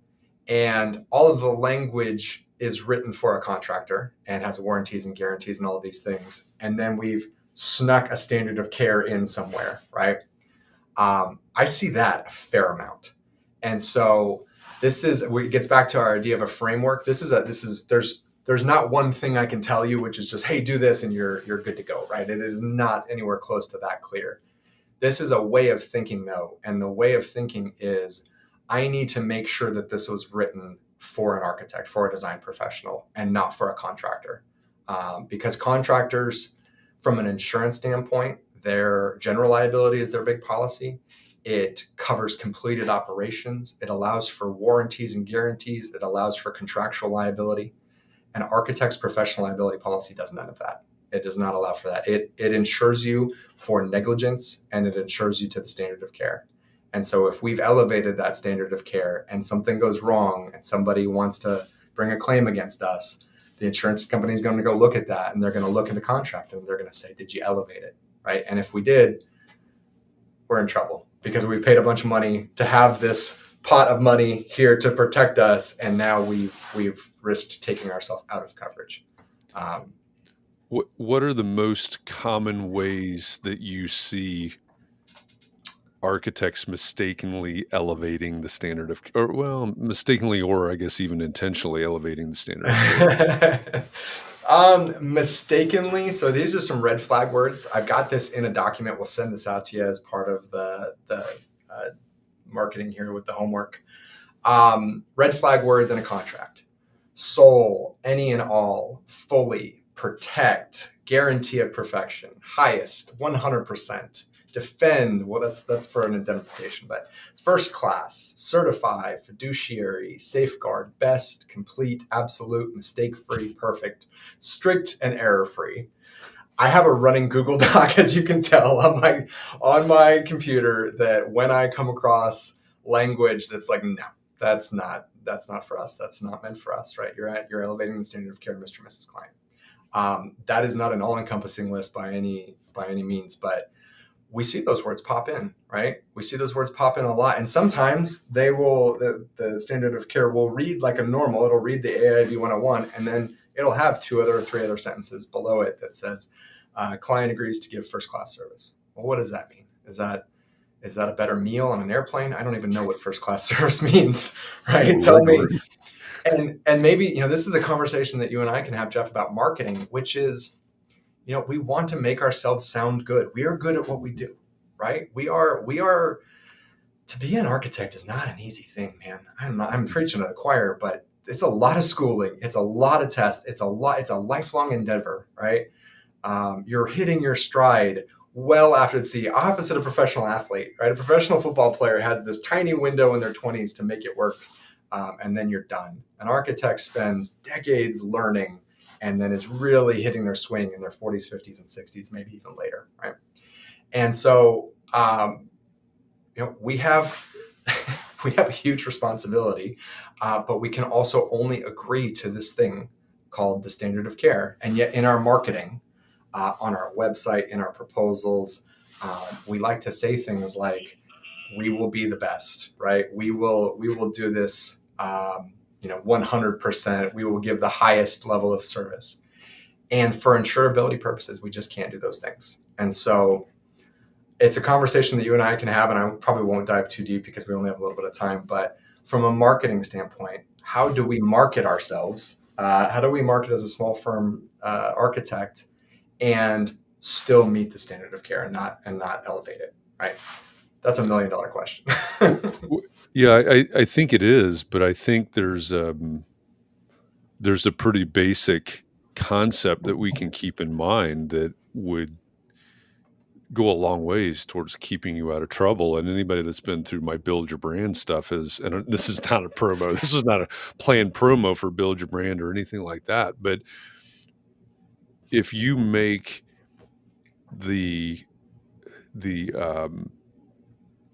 And all of the language is written for a contractor and has warranties and guarantees and all of these things. And then we've snuck a standard of care in somewhere, right? I see that a fair amount. And so it gets back to our idea of a framework. There's not one thing I can tell you, which is just, hey, do this and you're good to go, right? It is not anywhere close to that clear. This is a way of thinking, though. And the way of thinking is I need to make sure that this was written for an architect, for a design professional, and not for a contractor. Because contractors, from an insurance standpoint, their general liability is their big policy. It covers completed operations. It allows for warranties and guarantees. It allows for contractual liability. An architect's professional liability policy does none of that. It does not allow for that. It insures you for negligence, and it insures you to the standard of care. And so if we've elevated that standard of care and something goes wrong and somebody wants to bring a claim against us, the insurance company is going to go look at that, and they're going to look at the contract and they're going to say, did you elevate it? Right? And if we did, we're in trouble because we've paid a bunch of money to have this pot of money here to protect us, and now we've risked taking ourselves out of coverage. What are the most common ways that you see architects mistakenly elevating the standard of, or well, mistakenly, or I guess even intentionally elevating the standard of care? Mistakenly. So these are some red flag words. I've got this in a document. We'll send this out to you as part of the marketing here with the homework. Red flag words in a contract: sole, any and all, fully, protect, guarantee of perfection, highest, 100%, defend. Well, that's for an indemnification, but first class, certify, fiduciary, safeguard, best, complete, absolute, mistake-free, perfect, strict, and error-free. I have a running Google Doc, as you can tell, on my computer, that when I come across language that's like, no, that's not for us. That's not meant for us, right? You're elevating the standard of care, Mr. and Mrs. Client. That is not an all-encompassing list by any means, but we see those words pop in, right? We see those words pop in a lot. And sometimes the standard of care will read like a normal. It'll read the AIB 101, and then it'll have 2 or 3 other sentences below it that says, client agrees to give first class service. Well, what does that mean? Is that a better meal on an airplane? I don't even know what first class service means, right? Tell me. And maybe, this is a conversation that you and I can have, Jeff, about marketing, which is, we want to make ourselves sound good. We are good at what we do, right? We are, to be an architect is not an easy thing, man. I'm preaching to the choir, but it's a lot of schooling. It's a lot of tests. It's a lifelong endeavor, right? You're hitting your stride well after. It's the opposite of professional athlete, right? A professional football player has this tiny window in their 20s to make it work, and then you're done. An architect spends decades learning and then is really hitting their swing in their 40s, 50s, and 60s, maybe even later, right? And so, we have we have a huge responsibility, but we can also only agree to this thing called the standard of care. And yet, in our marketing, on our website, in our proposals, we like to say things like, "We will be the best," right? We will do this, 100%. We will give the highest level of service. And for insurability purposes, we just can't do those things. And so it's a conversation that you and I can have, and I probably won't dive too deep because we only have a little bit of time. But from a marketing standpoint, how do we market ourselves? How do we market as a small firm architect and still meet the standard of care and not elevate it? Right? That's $1 million question. Yeah, I think it is, but I think there's a pretty basic concept that we can keep in mind that would go a long ways towards keeping you out of trouble. And anybody that's been through my build your brand stuff is, and this is not a promo, this is not a planned promo for build your brand or anything like that. But if you make the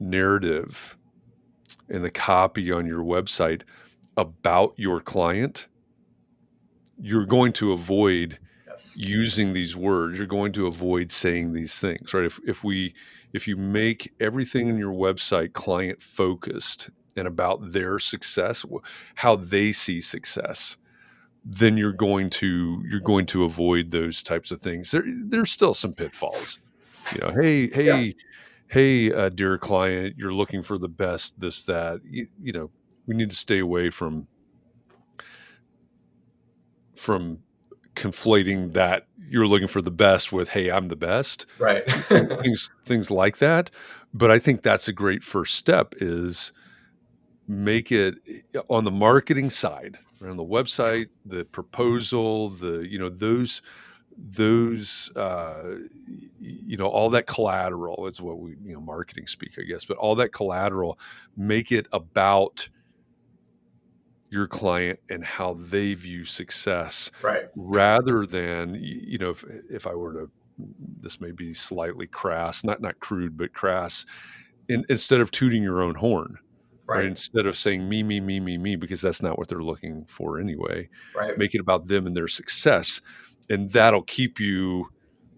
narrative and the copy on your website about your client, you're going to avoid Yes. using these words. You're going to avoid saying these things, right? If you make everything in your website client focused and about their success, how they see success, then you're going to avoid those types of things. There's still some pitfalls. Yeah. Hey, dear client, you're looking for the best, this, that. We need to stay away from conflating that you're looking for the best with, hey, I'm the best. Right. things like that. But I think that's a great first step, is make it on the marketing side, right, on the website, the proposal, those all that collateral is what we, marketing speak, I guess, but all that collateral, make it about your client and how they view success, Right. rather than, if I were to, this may be slightly crass, not crude, but crass, instead of tooting your own horn, right? Right. Instead of saying me, because that's not what they're looking for anyway, Right. make it about them and their success. And that'll keep you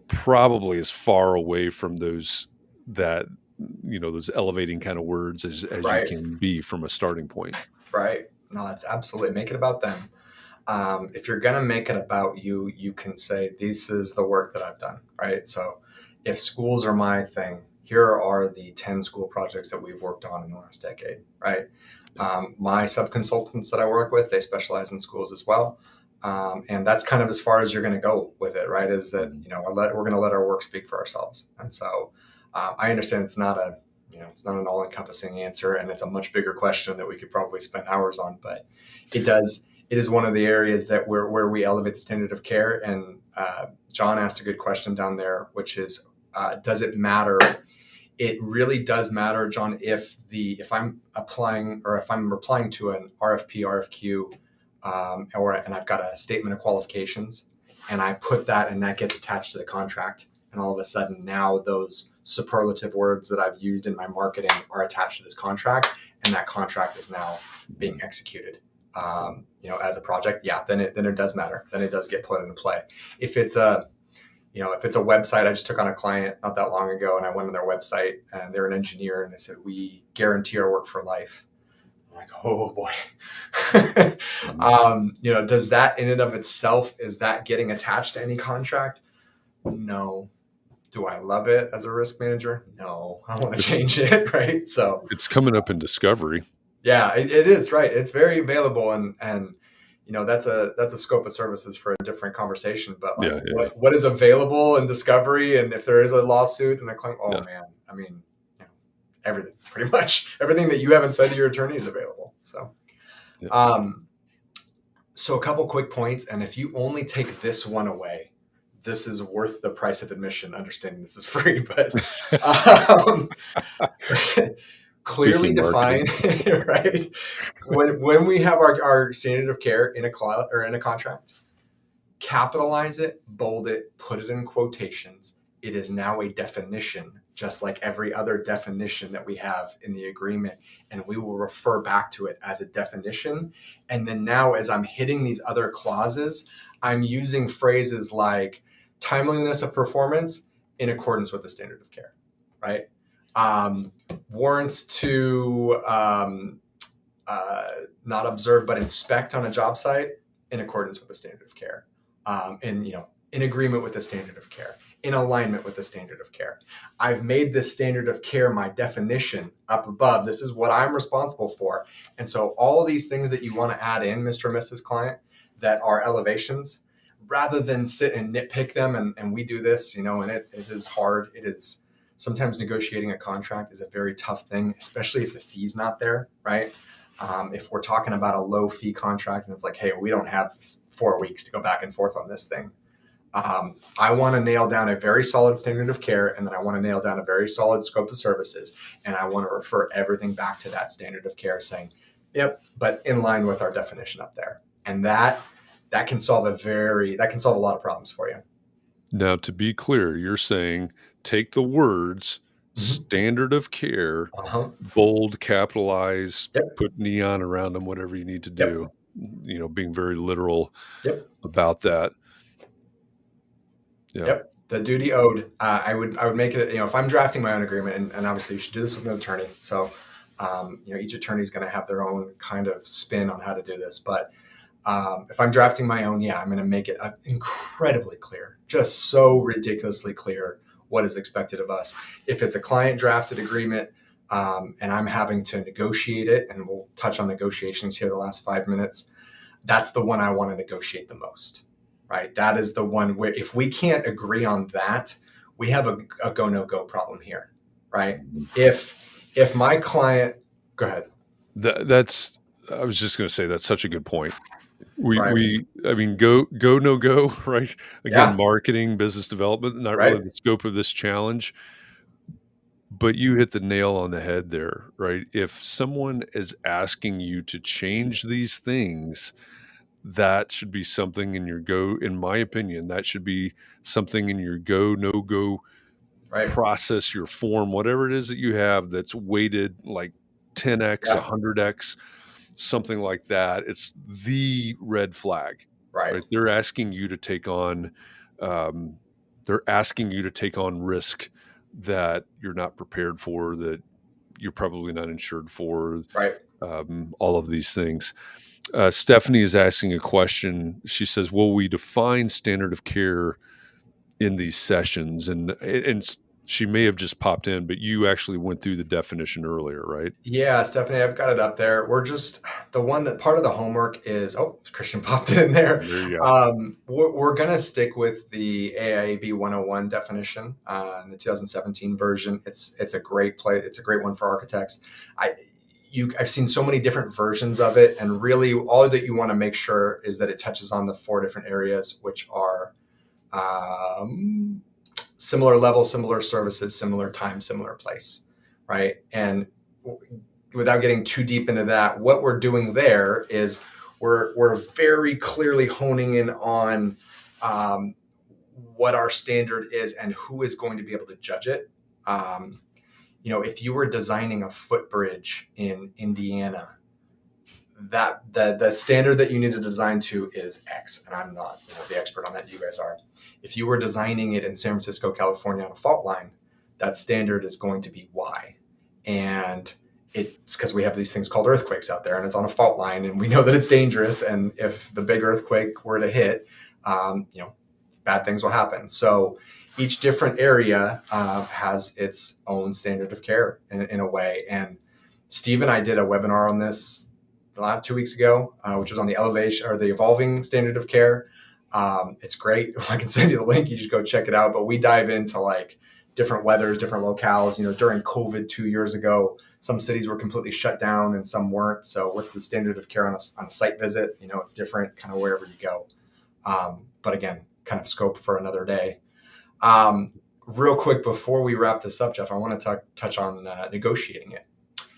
probably as far away from those elevating kind of words as you Right. can be from a starting point. Right. No, it's absolutely, make it about them. If you're going to make it about you, you can say, this is the work that I've done, right? So if schools are my thing, here are the 10 school projects that we've worked on in the last decade, right? My subconsultants that I work with, they specialize in schools as well. And that's kind of as far as you're going to go with it, right? Is that, we're going to let our work speak for ourselves. And so I understand it's not an all-encompassing answer, and it's a much bigger question that we could probably spend hours on, but it is one of the areas that where we elevate the standard of care. And John asked a good question down there, which is, does it matter? It really does matter, John, if I'm applying, or if I'm replying to an RFP, RFQ, and I've got a statement of qualifications, and I put that, and that gets attached to the contract. And all of a sudden now those superlative words that I've used in my marketing are attached to this contract, and that contract is now being executed, as a project. Yeah, then it does matter. Then it does get put into play. If it's a website, I just took on a client not that long ago, and I went on their website, and they're an engineer, and they said, we guarantee our work for life. I'm like, oh boy. Does that in and of itself, is that getting attached to any contract? No. Do I love it as a risk manager? No, I want to change it. Right. So it's coming up in discovery. Yeah, it is. Right. It's very available. And that's a scope of services for a different conversation, but like, Yeah. what is available in discovery? And if there is a lawsuit and a claim, Yeah. man, I mean, everything, pretty much everything that you haven't said to your attorney is available. So, Yeah. So a couple quick points, and if you only take this one away, this is worth the price of admission. Understanding this is free, but um, clearly Speaking define, marketing. right? When we have our standard of care in a cloud or in a contract, capitalize it, bold it, put it in quotations. It is now a definition, just like every other definition that we have in the agreement. And we will refer back to it as a definition. And then now, as I'm hitting these other clauses, I'm using phrases like timeliness of performance in accordance with the standard of care, right? Warrants to not observe but inspect on a job site in accordance with the standard of care. And in agreement with the standard of care, in alignment with the standard of care. I've made this standard of care my definition up above. This is what I'm responsible for. And so all of these things that you want to add in, Mr. and Mrs. Client, that are elevations, rather than sit and nitpick them, and we do this, and it is hard. It is sometimes negotiating a contract is a very tough thing, especially if the fee's not there, right? If we're talking about a low fee contract and it's like, hey, we don't have 4 weeks to go back and forth on this thing. I want to nail down a very solid standard of care, and then I want to nail down a very solid scope of services. And I want to refer everything back to that standard of care saying, yep, but in line with our definition up there. And that can solve a lot of problems for you. Now, to be clear, you're saying take the words standard of care, bold, capitalize, Yep. put neon around them, whatever you need to do, being very literal Yep. about that. Yeah. Yep. The duty owed. I would make it, if I'm drafting my own agreement, and obviously you should do this with an attorney. So, each attorney is going to have their own kind of spin on how to do this. But if I'm drafting my own, I'm going to make it incredibly clear, just so ridiculously clear what is expected of us. If it's a client drafted agreement and I'm having to negotiate it, and we'll touch on negotiations here the last 5 minutes, that's the one I want to negotiate the most, right? That is the one where if we can't agree on that, we have a go, no go problem here, right? If my client, go ahead. I was just going to say, that's such a good point. Go, no go, right? Again, marketing, business development, not really the scope of this challenge, but you hit the nail on the head there, right? If someone is asking you to change these things, that should be something in my opinion, that should be something in your go, no go process, your form, whatever it is that you have that's weighted like 10x, 100x, something like that. It's the red flag, right? They're asking you to take on, risk that you're not prepared for, that you're probably not insured for, all of these things. Stephanie is asking a question. She says, will we define standard of care in these sessions? And she may have just popped in, but you actually went through the definition earlier, right? Yeah, Stephanie, I've got it up there. We're just the one that part of the homework is, Christian popped it in there. There you go. We're going to stick with the AIAB 101 definition in the 2017 version. It's a great play. It's a great one for architects. I've seen so many different versions of it, and really all that you want to make sure is that it touches on the 4 different areas, which are similar level, similar services, similar time, similar place, right? And without getting too deep into that, what we're doing there is we're very clearly honing in on what our standard is and who is going to be able to judge it. If you were designing a footbridge in Indiana, that the standard that you need to design to is X, and I'm not the expert on that. You guys are. If you were designing it in San Francisco, California on a fault line, that standard is going to be Y. And it's because we have these things called earthquakes out there, and it's on a fault line, and we know that it's dangerous. And if the big earthquake were to hit, bad things will happen. So each different area has its own standard of care in a way. And Steve and I did a webinar on this the last 2 weeks ago, which was on the elevation or the evolving standard of care. It's great. I can send you the link. You just go check it out. But we dive into like different weathers, different locales. During COVID 2 years ago, some cities were completely shut down and some weren't. So what's the standard of care on a site visit? It's different kind of wherever you go. But again, kind of scope for another day. Real quick before we wrap this up, Jeff, I want to touch on negotiating it.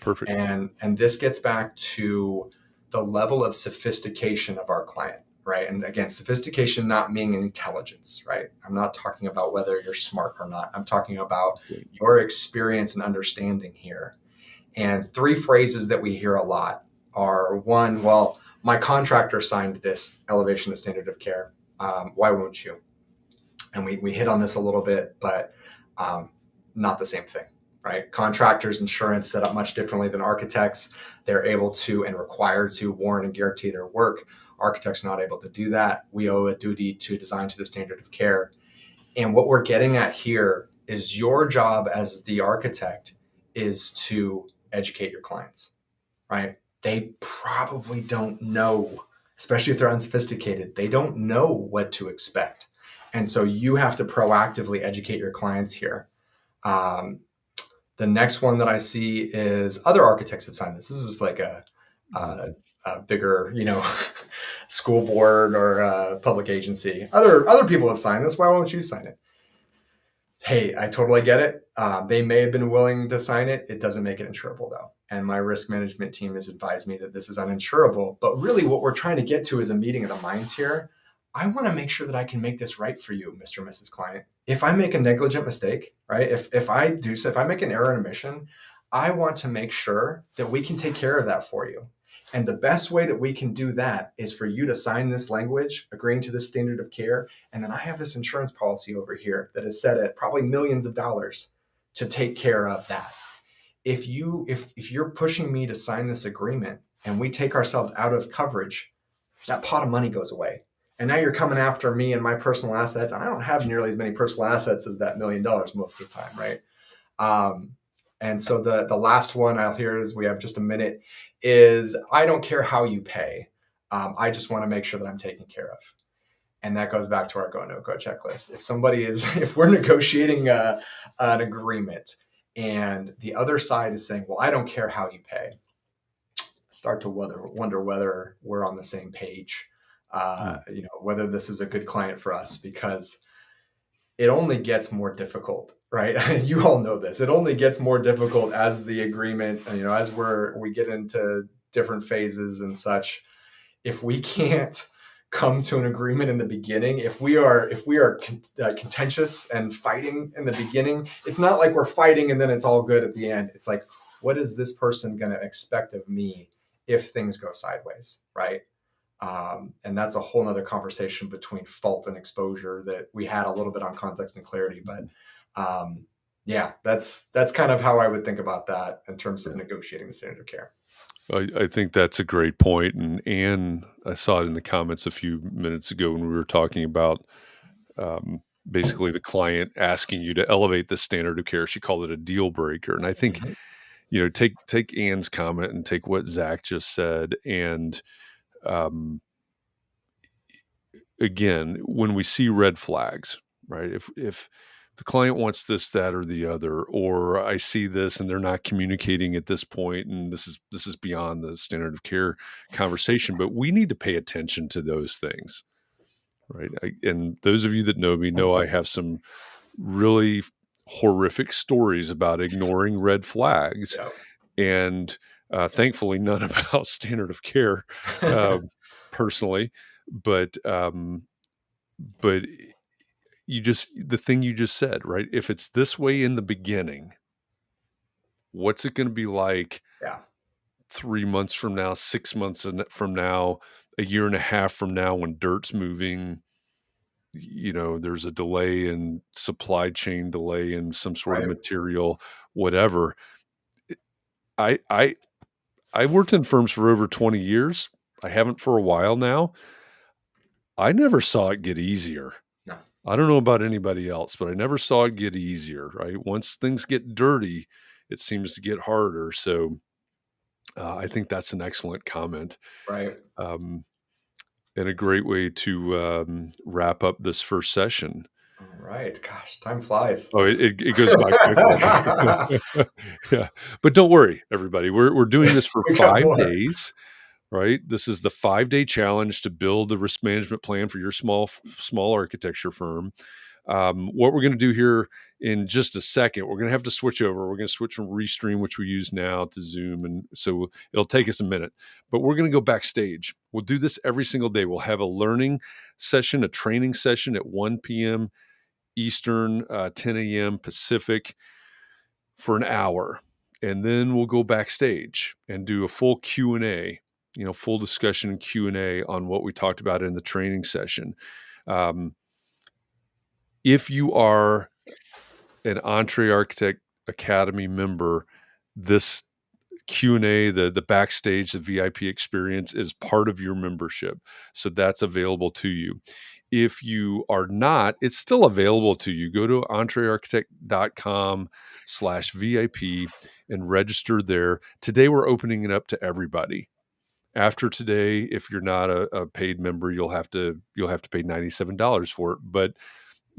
Perfect. And this gets back to the level of sophistication of our client, right? And again, sophistication not meaning intelligence, right? I'm not talking about whether you're smart or not. I'm talking about your experience and understanding here. And three phrases that we hear a lot are: one, well, my contractor signed this elevation of standard of care. Why won't you? And we hit on this a little bit, but not the same thing, right? Contractors' insurance set up much differently than architects. They're able to and required to warrant and guarantee their work. Architects are not able to do that. We owe a duty to design to the standard of care. And what we're getting at here is your job as the architect is to educate your clients, right? They probably don't know, especially if they're unsophisticated, they don't know what to expect. And so you have to proactively educate your clients here. The next one that I see is other architects have signed this. This is like a bigger, school board or a public agency. Other people have signed this. Why won't you sign it? Hey, I totally get it. They may have been willing to sign it. It doesn't make it insurable though. And my risk management team has advised me that this is uninsurable. But really what we're trying to get to is a meeting of the minds here. I want to make sure that I can make this right for you, Mr. and Mrs. Client. If I make a negligent mistake, right? If I make an error in omission, I want to make sure that we can take care of that for you. And the best way that we can do that is for you to sign this language, agreeing to this standard of care. And then I have this insurance policy over here that is set at probably millions of dollars to take care of that. If you're pushing me to sign this agreement and we take ourselves out of coverage, that pot of money goes away. And now you're coming after me and my personal assets. And I don't have nearly as many personal assets as that $1 million most of the time, right? And so the last one I'll hear is, we have just a minute, is I don't care how you pay. I just want to make sure that I'm taken care of. And that goes back to our go, no go checklist. If we're negotiating an agreement and the other side is saying, well, I don't care how you pay, start to wonder whether we're on the same page, whether this is a good client for us, because it only gets more difficult, right? You all know this. It only gets more difficult as the agreement, as we get into different phases and such. If we can't come to an agreement in the beginning, if we are contentious and fighting in the beginning, it's not like we're fighting and then it's all good at the end. It's like, what is this person going to expect of me if things go sideways, right? And that's a whole nother conversation between fault and exposure that we had a little bit on context and clarity. But that's kind of how I would think about that in terms of negotiating the standard of care. I think that's a great point. And Anne, I saw it in the comments a few minutes ago when we were talking about basically the client asking you to elevate the standard of care. She called it a deal breaker. And I think, take Anne's comment and take what Zach just said. And again, when we see red flags, right? If the client wants this, that, or the other, or I see this and they're not communicating at this point, and this is beyond the standard of care conversation, but we need to pay attention to those things, right? And those of you that know me know I have some really horrific stories about ignoring red flags, and thankfully none about standard of care personally, but the thing you just said, right? If it's this way in the beginning, what's it going to be like 3 months from now, 6 months from now, a year and a half from now, when dirt's moving, there's a delay in supply chain, delay in some sort of material, whatever. I worked in firms for over 20 years. I haven't for a while now. I never saw it get easier. No. I don't know about anybody else, but I never saw it get easier, right? Once things get dirty, it seems to get harder. So I think that's an excellent comment. Right. And a great way to wrap up this first session. right. Gosh, time flies. Oh, it goes by quickly. Yeah, but don't worry, everybody. We're doing this for We got 5 more. days, right? This is the 5-day challenge to build a risk management plan for your small architecture firm. What we're going to do here in just a second, we're going to have to switch over. We're going to switch from Restream, which we use now, to Zoom, and so it'll take us a minute. But we're going to go backstage. We'll do this every single day. We'll have a learning session, a training session at 1 p.m. Eastern, 10 a.m. Pacific for an hour, and then we'll go backstage and do a full Q&A, full discussion and Q&A on what we talked about in the training session. If you are an Entree Architect Academy member, this Q&A, the backstage, the VIP experience is part of your membership. So that's available to you. If you are not, it's still available to you. Go to entrearchitect.com/VIP and register there. Today, we're opening it up to everybody. After today, if you're not a paid member, you'll have to pay $97 for it. But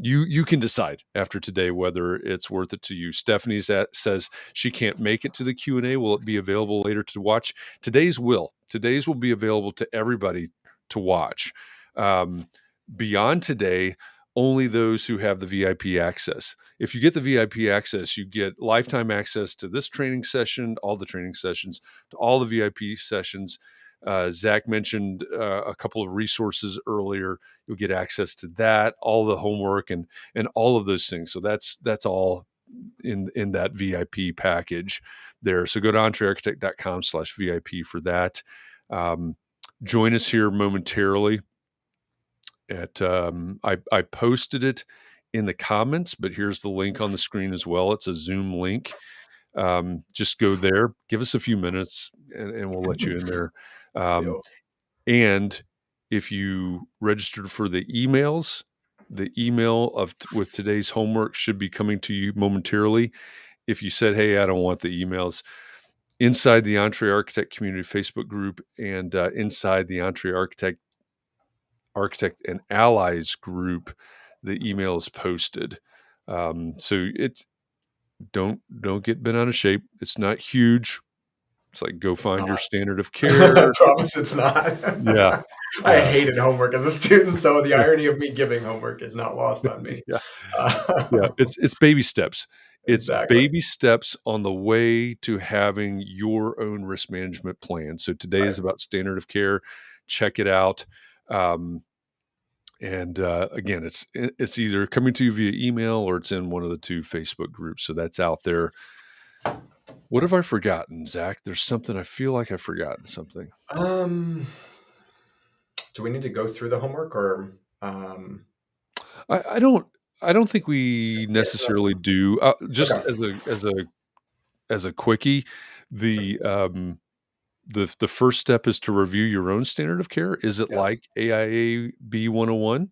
you can decide after today whether it's worth it to you. Stephanie says she can't make it to the Q&A. Will it be available later to watch? Today's will be available to everybody to watch. Beyond today, only those who have the VIP access. If you get the VIP access, you get lifetime access to this training session, all the training sessions, to all the VIP sessions. Zach mentioned a couple of resources earlier. You'll get access to that, all the homework, and all of those things. So that's all in that VIP package there. So go to entrearchitect.com/VIP for that. Join us here momentarily. I posted it in the comments, but here's the link on the screen as well. It's a Zoom link. Just go there, give us a few minutes, and we'll let you in there. Deal. And if you registered for the emails, the email with today's homework should be coming to you momentarily. If you said, "Hey, I don't want the emails," inside the Entree Architect Community Facebook group and inside the Entree Architect and Allies group, the email is posted. So it's don't get bent out of shape. It's not huge. It's like go It's find your not. standard of I care. promise it's not. Yeah, I yeah, hated homework as a student, so the irony of me giving homework is not lost on me. yeah, yeah. Uh, It's baby steps. It's exactly. baby steps on the way to having your own risk management plan. So today Right. is about standard of care. Check it out. And again, it's either coming to you via email or it's in one of the 2 Facebook groups. So that's out there. What have I forgotten, Zach? There's something I feel like I've forgotten something. Um, do we need to go through the homework or I don't think we yes, necessarily do. Just okay. as a quickie, the the first step is to review your own standard of care. Is it Yes. like AIA B 101?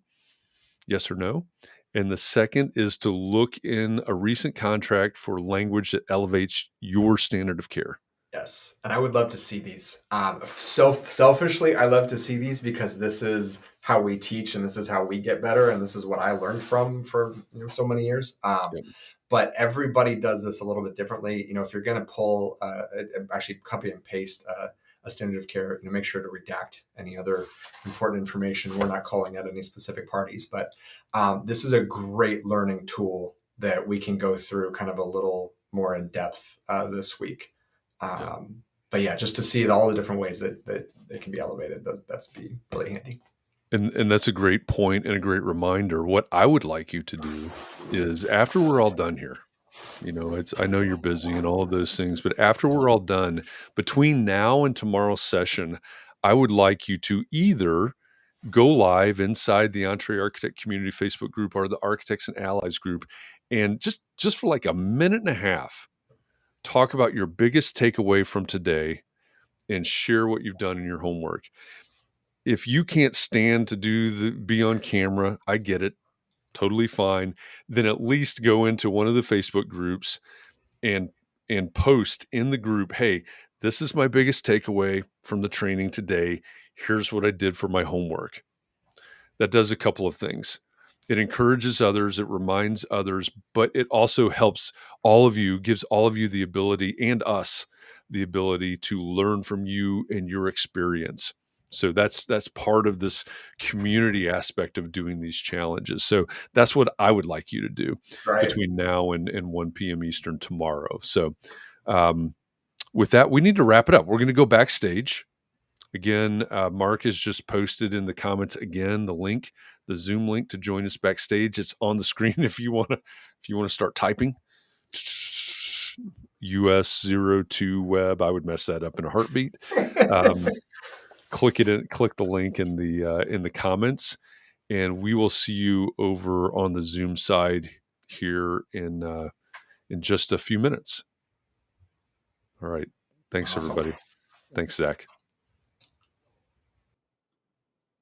Yes or no? And the second is to look in a recent contract for language that elevates your standard of care. Yes, and I would love to see these. Selfishly, I love to see these because this is how we teach, and this is how we get better, and this is what I learned from for so many years. Yep. But everybody does this a little bit differently. If you're going to pull, actually copy and paste a standard of care, make sure to redact any other important information. We're not calling out any specific parties, but this is a great learning tool that we can go through kind of a little more in depth this week. Yep. But yeah, just to see all the different ways that it can be elevated, that's be really handy. And that's a great point and a great reminder. What I would like you to do is after we're all done here, I know you're busy and all of those things, but after we're all done, between now and tomorrow's session, I would like you to either go live inside the Entree Architect Community Facebook group or the Architects and Allies group, and just for like a minute and a half, talk about your biggest takeaway from today and share what you've done in your homework. If you can't stand to be on camera, I get it. Totally fine. Then at least go into one of the Facebook groups and post in the group, "Hey, this is my biggest takeaway from the training today. Here's what I did for my homework." That does a couple of things. It encourages others, it reminds others, but it also helps all of you, gives all of you the ability, and us the ability to learn from you and your experience. So that's part of this community aspect of doing these challenges. So that's what I would like you to do Right. between now and 1 p.m. Eastern tomorrow. So with that, we need to wrap it up. We're going to go backstage. Again, Mark has just posted in the comments again the Zoom link to join us backstage. It's on the screen if you want to start typing. US02 web. I would mess that up in a heartbeat. Click the link in the comments, and we will see you over on the Zoom side here in just a few minutes. All right. Thanks, Awesome. everybody. Thanks, Zach.